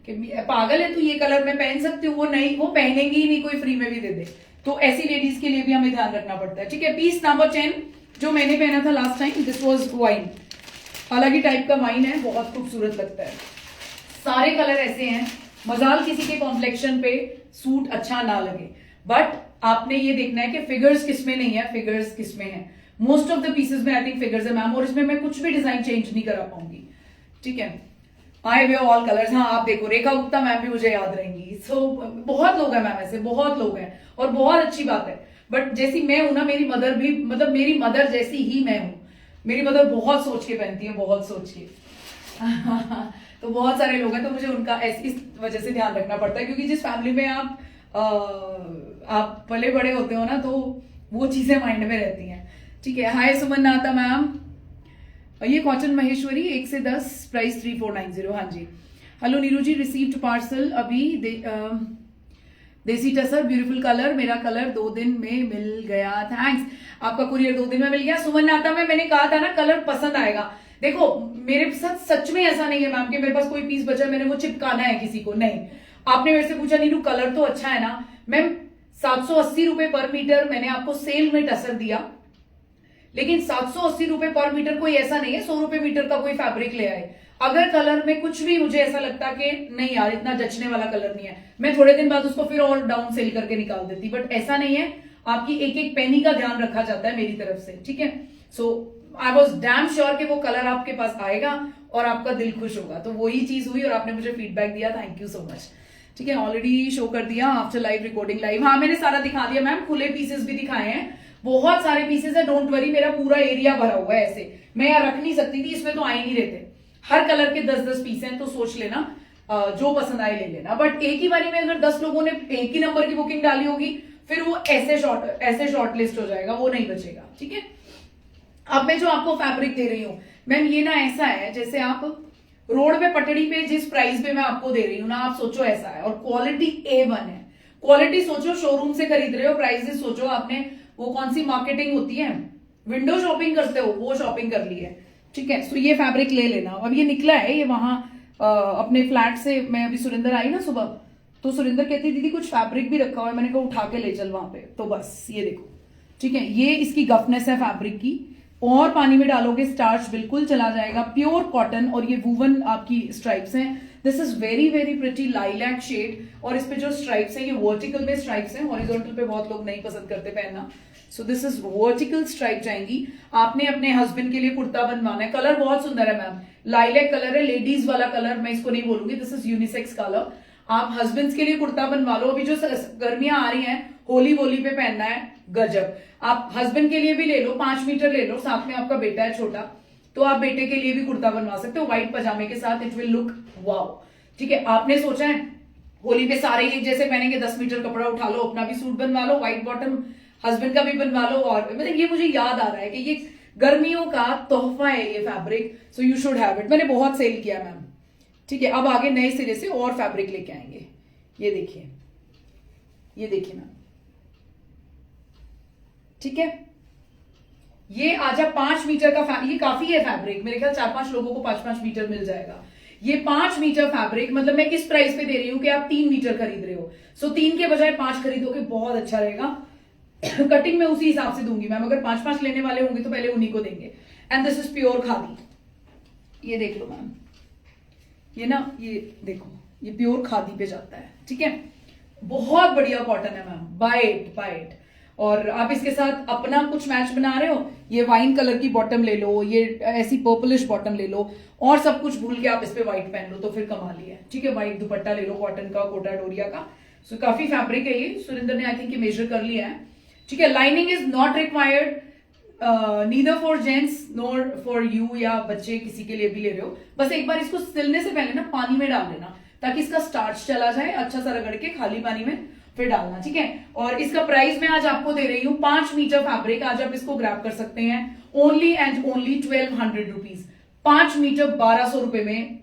कि पागल है तू, ये कलर मैं पहन सकती हूँ, वो नहीं, वो पहनेंगी ही नहीं, कोई फ्री में भी दे दे, तो ऐसी लेडीज के लिए भी हमें ध्यान रखना पड़ता है, ठीक है। पीस नंबर 10 जो मैंने पहना था last time, this was wine, अलग ही टाइप का वाइन है, बहुत खूबसूरत लगता है। सारे कलर ऐसे हैं, मजाल किसी के कॉम्प्लेक्शन पे सूट अच्छा ना लगे, बट आपने ये देखना है कि फिगर्स किसमें नहीं है, फिगर्स किसमें है। मोस्ट ऑफ द पीसेस में आई थिंक फिगर्स है मैम, और इसमें मैं कुछ भी डिजाइन चेंज नहीं करा पाऊंगी, ठीक है। आई वेयर ऑल कलर्स, हाँ आप देखो रेखा गुप्ता मैम भी मुझे याद रहेंगी। सो बहुत लोग हैं मैम, ऐसे बहुत लोग हैं, और बहुत अच्छी बात है। बट जैसी मैं हूं ना, मेरी मदर भी, मतलब मेरी मदर जैसी ही मैं हूं, मेरी मदर बहुत सोच के पहनती है, बहुत सोच के तो बहुत सारे लोग हैं, तो मुझे उनका इस वजह से ध्यान रखना पड़ता है, क्योंकि जिस फैमिली में आप पले बड़े होते हो ना, तो वो चीजें माइंड में रहती हैं, ठीक है। हाय सुमन नाता मैम, ये कॉटन महेश्वरी 1 से 10 प्राइस 3490, हाँ जी। हेलो नीरू जी, रिसीव्ड पार्सल अभी, देसी टसर ब्यूटीफुल कलर, मेरा कलर 2 दिन में मिल गया, थैंक्स। आपका कुरियर 2 दिन में मिल गया। सुमन नाता में मैंने कहा था ना कलर पसंद आएगा। देखो मेरे साथ सच में ऐसा नहीं है मैम कि मेरे पास कोई पीस बचा मैंने वो चिपकाना है किसी को, नहीं। आपने मेरे से पूछा नीरू कलर तो अच्छा है ना, मैम 780 रुपए पर मीटर मैंने आपको सेल में टसर दिया, लेकिन 780 रुपए पर मीटर कोई ऐसा नहीं है 100 रुपए मीटर का कोई फैब्रिक ले आए। अगर कलर में कुछ भी मुझे ऐसा लगता कि नहीं यार इतना जचने वाला कलर नहीं है, मैं थोड़े दिन बाद उसको फिर और डाउन सेल करके निकाल देती, बट ऐसा नहीं है। आपकी एक एक पेनी का ध्यान रखा जाता है मेरी तरफ से, ठीक है। सो आई वॉज डैम श्योर कि वो कलर आपके पास आएगा और आपका दिल खुश होगा, तो वही चीज हुई और आपने मुझे फीडबैक दिया, थैंक यू सो मच, ठीक है। ऑलरेडी शो कर दिया आफ्टर लाइव रिकॉर्डिंग लाइव, हाँ मैंने सारा दिखा दिया मैम, खुले पीसेस भी दिखाए हैं, बहुत सारे पीसेस है, डोंट वरी, मेरा पूरा एरिया भरा हुआ है, ऐसे मैं यहाँ रख नहीं सकती थी, इसमें तो आ ही नहीं रहते, हर कलर के 10-10 पीस हैं, तो सोच लेना जो पसंद आए ले लेना। बट एक ही बारी में अगर 10 लोगों ने एक ही नंबर की बुकिंग डाली होगी फिर वो ऐसे शॉर्ट लिस्ट हो जाएगा, वो नहीं बचेगा, ठीक है। अब मैं जो आपको फैब्रिक दे रही हूँ मैम, ये ना ऐसा है जैसे आप रोड पे पटड़ी पे जिस प्राइस पे मैं आपको दे रही हूँ ना, आप सोचो ऐसा है, और क्वालिटी A1 है। क्वालिटी सोचो शोरूम से खरीद रहे हो, प्राइसेस सोचो आपने वो कौन सी मार्केटिंग होती है, विंडो शॉपिंग करते हो, वो शॉपिंग कर ली है, ठीक है। सो ये फैब्रिक ले लेना। अब ये निकला है, ये वहां अपने फ्लैट से मैं अभी सुरेंद्र आई ना सुबह, तो सुरेंद्र कहती दीदी कुछ फैब्रिक भी रखा हुआ है, मैंने कहा उठा के ले चल वहां पे, तो बस ये देखो, ठीक है। ये इसकी गफनेस है फैब्रिक की, और पानी में डालोगे स्टार्च बिल्कुल चला जाएगा, प्योर कॉटन, और ये वूवन आपकी स्ट्राइप्स हैं। This is very very pretty lilac shade, और इस पे जो स्ट्राइप्स है ये वर्टिकल में स्ट्राइप्स हैं, हॉरिजॉन्टल पे बहुत लोग नहीं पसंद करते पहनना, so this is vertical stripe जाएंगी। आपने अपने हस्बैंड के लिए कुर्ता बनवाना है, कलर बहुत सुंदर है मैम, लाइलैक कलर है, लेडीज वाला कलर मैं इसको नहीं बोलूंगी, दिस इज यूनिसेक्स कलर। आप हस्बैंड्स के लिए कुर्ता बनवा लो, अभी जो गर्मियां आ रही हैं होली वोली पे पहनना है, गजब। आप हस्बैंड के लिए भी ले लो, 5 मीटर ले लो, साथ में आपका बेटा है छोटा, तो आप बेटे के लिए भी कुर्ता बनवा सकते हो व्हाइट पजामे के साथ, इट विल लुक वाओ, ठीक है। आपने सोचा है होली पे सारे एक जैसे पहनेंगे, 10 मीटर कपड़ा उठा लो, अपना भी सूट बनवा लो व्हाइट बॉटम, हस्बैंड का भी बनवा लो, और मतलब ये मुझे याद आ रहा है कि ये गर्मियों का तोहफा है ये fabric, so you should have it. मैंने बहुत सेल किया मैम, ठीक है। अब आगे नए सिरे से और फैब्रिक लेके आएंगे, ये देखिए, ये देखिए मैम, ठीक है। ये आजा 5 मीटर का ये काफी है फैब्रिक, मेरे ख्याल 4-5 लोगों को 5-5 मीटर मिल जाएगा। ये 5 मीटर फैब्रिक, मतलब मैं इस प्राइस पे दे रही हूं कि आप 3 मीटर खरीद रहे हो, सो 3 के बजाय 5 खरीदोगे, बहुत अच्छा रहेगा। कटिंग में उसी हिसाब से दूंगी मैम, अगर 5-5 लेने वाले होंगे तो पहले उन्हीं को देंगे। And this is pure khadi, ये देख लो मैम, ये ना, ये देखो, ये प्योर खादी पे जाता है, ठीक है। बहुत बढ़िया कॉटन है मैम, बाइट। और आप इसके साथ अपना कुछ मैच बना रहे हो, ये वाइन कलर की बॉटम ले लो, ये ऐसी पर्पलिश बॉटम ले लो, और सब कुछ भूल के आप इस पे व्हाइट पहन लो तो फिर कमाल ही है, ठीक है। व्हाइट दुपट्टा ले लो कॉटन का, कोटा डोरिया का। सो काफी फैब्रिक है ये, सुरेंद्र ने आई थिंक ये मेजर कर लिया है, ठीक है। Lining is not required, neither for gents nor for you, या बच्चे किसी के लिए भी ले रहे हो, बस एक बार इसको सिलने से पहले ना पानी में डाल लेना, ताकि इसका स्टार्च चला जाए, अच्छा सा रगड़ के खाली पानी में फिर डालना, ठीक है। और इसका प्राइस मैं आज आपको दे रही हूं 5 मीटर फैब्रिक, आज आप इसको ग्रैब कर सकते हैं only and only 1200 rupees. 5 metre 1200 रुपए में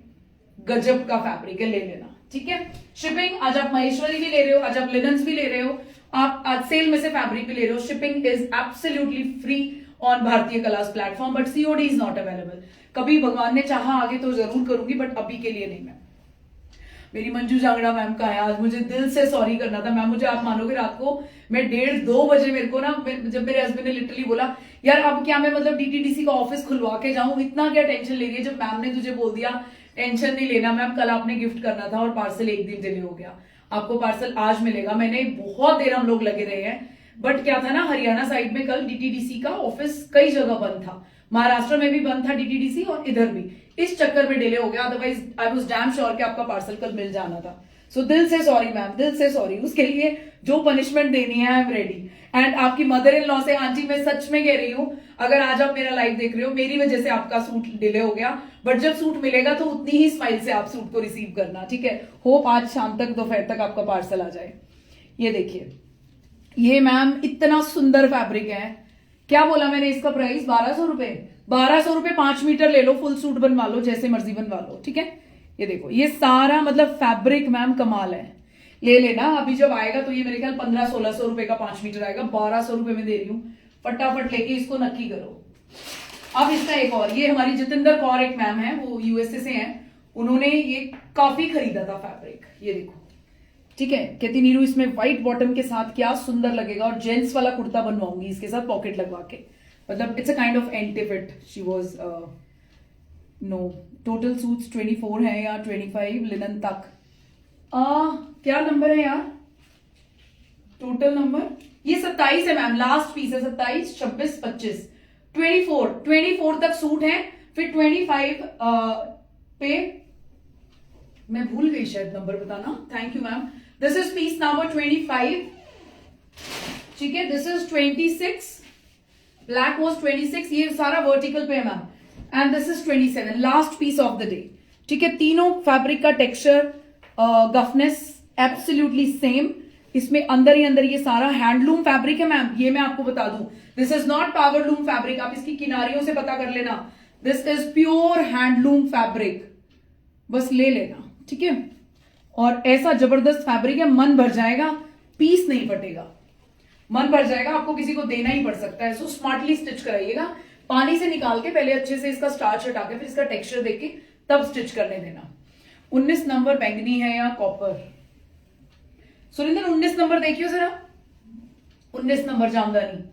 गजब का फैब्रिक है, ले लेना, ठीक है। शिपिंग, आज आप महेश्वरी भी ले रहे हो, आज आप लिनन्स भी ले रहे हो, आप आज सेल में से फैब्रिक भी ले रहे हो, shipping is absolutely free on Bharatiya Kalas platform, but COD is not available. कभी भगवान ने चाहा आगे तो जरूर करूंगी, बट अभी के लिए नहीं। मैं, मेरी मंजू जांगड़ा मैम का है आज, मुझे दिल से सॉरी करना था मैम, मुझे आप मानोगे रात को मैं 1:30-2 बजे मेरे को ना, जब मेरे हस्बैंड ने लिटरली बोला यार अब क्या मैं मतलब डीटीडीसी का ऑफिस खुलवा के जाऊं, इतना क्या टेंशन ले रही है, जब मैम ने तुझे बोल दिया टेंशन नहीं लेना मैम, कल आपने गिफ्ट करना था और पार्सल एक दिन डिले हो गया, आपको पार्सल आज मिलेगा। मैंने बहुत देर हम लोग लगे रहे हैं, बट क्या था ना, हरियाणा साइड में कल डीटीडीसी का ऑफिस कई जगह बंद था, महाराष्ट्र में भी बंद था डीटीडीसी और इधर भी, इस चक्कर में डिले हो गया, otherwise I was damn sure कि आपका पार्सल कल मिल जाना था। सो दिल से सॉरी मैम, दिल से सॉरी, उसके लिए जो पनिशमेंट देनी है आई एम रेडी। एंड आपकी मदर इन लॉ से, आंटी मैं सच में कह रही हूं, अगर आज आप मेरा लाइव देख रहे हो, मेरी वजह से आपका सूट डिले हो गया, बट जब सूट मिलेगा तो उतनी ही स्माइल से आप सूट को रिसीव करना, ठीक है। होप आज शाम तक दोपहर तक आपका पार्सल आ जाए। ये देखिए, ये मैम इतना सुंदर फैब्रिक है, क्या बोला मैंने, इसका प्राइस 1200 रुपए, 1200 रुपए 5 मीटर ले लो, फुल सूट बनवा लो, जैसे मर्जी बनवा लो, ठीक है। ये देखो, ये सारा मतलब फैब्रिक मैम कमाल है, ले लेना। अभी जब आएगा तो ये मेरे ख्याल 1500-1600 रुपए का 5 मीटर आएगा, 1200 रुपए में दे रही हूं, फटाफट लेके इसको नक्की करो। अब इसका एक और, ये हमारी जितेंद्र कौर एक मैम है, वो यूएसए से हैं, उन्होंने ये काफी खरीदा था फैब्रिक, ये देखो, ठीक है। कहती नीरू इसमें व्हाइट बॉटम के साथ क्या सुंदर लगेगा, और जेंट्स वाला कुर्ता बनवाऊंगी इसके साथ पॉकेट लगवा के, मतलब it's a kind of anti fit. She was no, total suits 24 है या 25 लिनन तक, क्या नंबर है यार, टोटल नंबर ये 27 है मैम, लास्ट पीस है 27, 26, 25, 24 तक सूट है, फिर 25 पे मैं भूल गई शायद नंबर बताना, thank you ma'am. This is piece number 25, ठीक है, दिस इज 26, ब्लैक वॉज 26, ये सारा वर्टिकल पे है ma'am, and this is 27, last piece of the day, ठीक है। तीनों फैब्रिक का टेक्सचर, गफनेस एब्सोल्युटली सेम, इसमें अंदर ही अंदर ये सारा हैंडलूम फैब्रिक है मैम, ये मैं आपको बता दूं, this is not powerloom fabric, आप इसकी किनारियों से पता कर लेना, this is pure handloom fabric, बस ले लेना, ठीक है। और ऐसा जबरदस्त फैब्रिक है, मन भर जाएगा, पीस नहीं फटेगा, मन भर जाएगा, आपको किसी को देना ही पड़ सकता है। सो स्मार्टली स्टिच कराइएगा, पानी से निकाल के पहले अच्छे से इसका स्टार्च हटा के फिर इसका टेक्सचर देख के तब स्टिच करने देना। 19 नंबर बैंगनी है या कॉपर, सुरेंद्र 19 नंबर देखियो जरा, 19 नंबर जामदानी,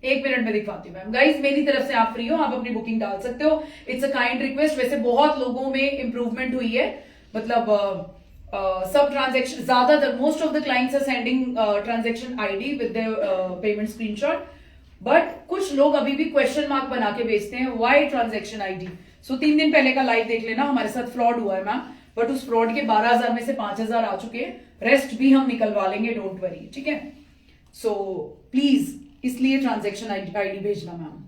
1 मिनट में दिखाती हूँ मैम। गाइस मेरी तरफ से आप फ्री हो, आप अपनी बुकिंग डाल सकते हो, इट्स अ काइंड रिक्वेस्ट। वैसे बहुत लोगों में इंप्रूवमेंट हुई है, मतलब सब ट्रांजेक्शन, ज्यादातर most of the clients are sending transaction ID with the payment screenshot, but कुछ लोग अभी भी क्वेश्चन मार्क बना के भेजते हैं, व्हाई ट्रांजेक्शन आईडी। सो 3 दिन पहले का लाइव देख लेना, हमारे साथ फ्रॉड हुआ है मैम, बट उस फ्रॉड के 12,000 में से 5,000 आ चुके हैं, रेस्ट भी हम निकलवा लेंगे, डोंट वरी, ठीक है। सो प्लीज इसलिए ट्रांजेक्शन आईडी भेजना मैम,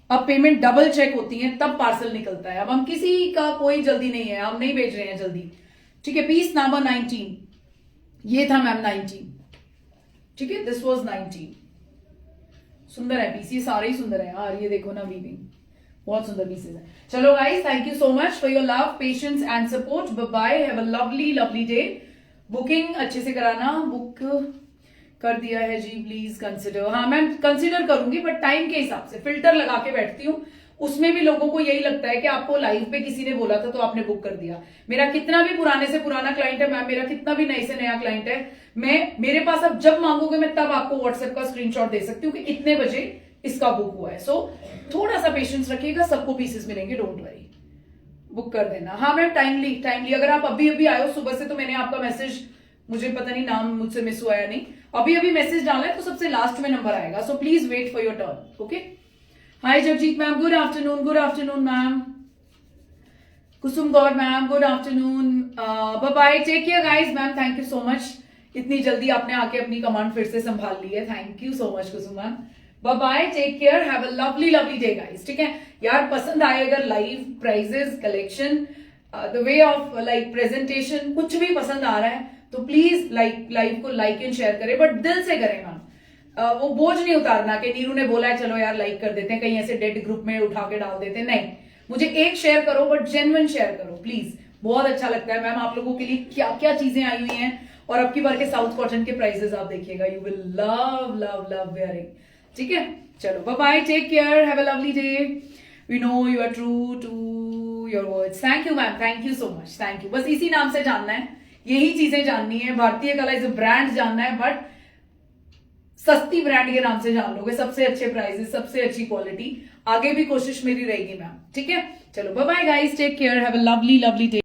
अब पेमेंट डबल चेक होती है तब पार्सल निकलता है, अब हम किसी का कोई जल्दी नहीं है, हम नहीं भेज रहे हैं जल्दी, ठीक है। पीस नंबर 19, ये था मैम 19, ठीक है, दिस वाज 19, सुंदर है पीस, ये सारे ही सुंदर है यार, ये देखो ना वीविंग, बहुत सुंदर पीसेस है। चलो guys, thank you so much for your love, patience and support, bye bye, have a lovely lovely day. Booking अच्छे से कराना। बुक कर दिया है जी, प्लीज कंसिडर। हाँ मैम कंसिडर करूंगी, बट टाइम के हिसाब से फिल्टर लगा के बैठती हूँ। उसमें भी लोगों को यही लगता है कि आपको लाइव पे किसी ने बोला था तो आपने बुक कर दिया। मेरा कितना भी पुराने से पुराना क्लाइंट है मैम, मेरा कितना भी नए से नया क्लाइंट है, मैं मेरे पास अब जब मांगोगे मैं तब आपको व्हाट्सएप का स्क्रीनशॉट दे सकती हूँ कि इतने बजे इसका बुक हुआ है। सो थोड़ा सा पेशेंस रखिएगा, सबको पीसेस मिलेंगे, डोंट वरी। बुक कर देना। हाँ मैम टाइमली अगर आप अभी अभी आए हो सुबह से, तो मैंने आपका मैसेज, मुझे पता नहीं नाम मुझसे मिस हुआ या नहीं, अभी अभी मैसेज डाला है तो सबसे लास्ट में नंबर आएगा। So please wait for your turn. Okay. Hi Jagjeet ma'am, good afternoon ma'am. Kusum Gaur ma'am, good afternoon. Bye bye, take care guys. Ma'am thank you so much, इतनी जल्दी आपने आके अपनी कमांड फिर से संभाल ली है। Thank you so much Kusum ma'am. Bye bye, take care, have a lovely day guys. ठीक है यार, पसंद आए अगर live prices, collection, the way of like presentation, कुछ भी पसंद आ रहा है तो प्लीज लाइव को लाइक एंड शेयर करें, बट दिल से करें मैम। वो बोझ नहीं उतारना कि नीरू ने बोला है चलो यार लाइक कर देते हैं, कहीं ऐसे डेड ग्रुप में उठा के डाल देते हैं। नहीं, मुझे एक शेयर करो बट जेन्युइन शेयर करो प्लीज। बहुत अच्छा लगता है मैम, आप लोगों के लिए क्या क्या चीजें आई हुई हैं। और अब की बार के साउथ कॉटन के प्राइसेस आप देखिएगा, you will love love love wearing. ठीक है, चलो bye bye, take care, have a lovely day. We know you are true to your words. Thank you ma'am, thank you so much, thank you. बस इसी नाम से जानना है, यही चीजें जाननी है। भारतीय कला इज ब्रांड जानना है, बट सस्ती ब्रांड के नाम से जान लोगे। सबसे अच्छे प्राइसेस, सबसे अच्छी क्वालिटी, आगे भी कोशिश मेरी रहेगी मैम। ठीक है, चलो bye bye guys, take care, have a lovely day.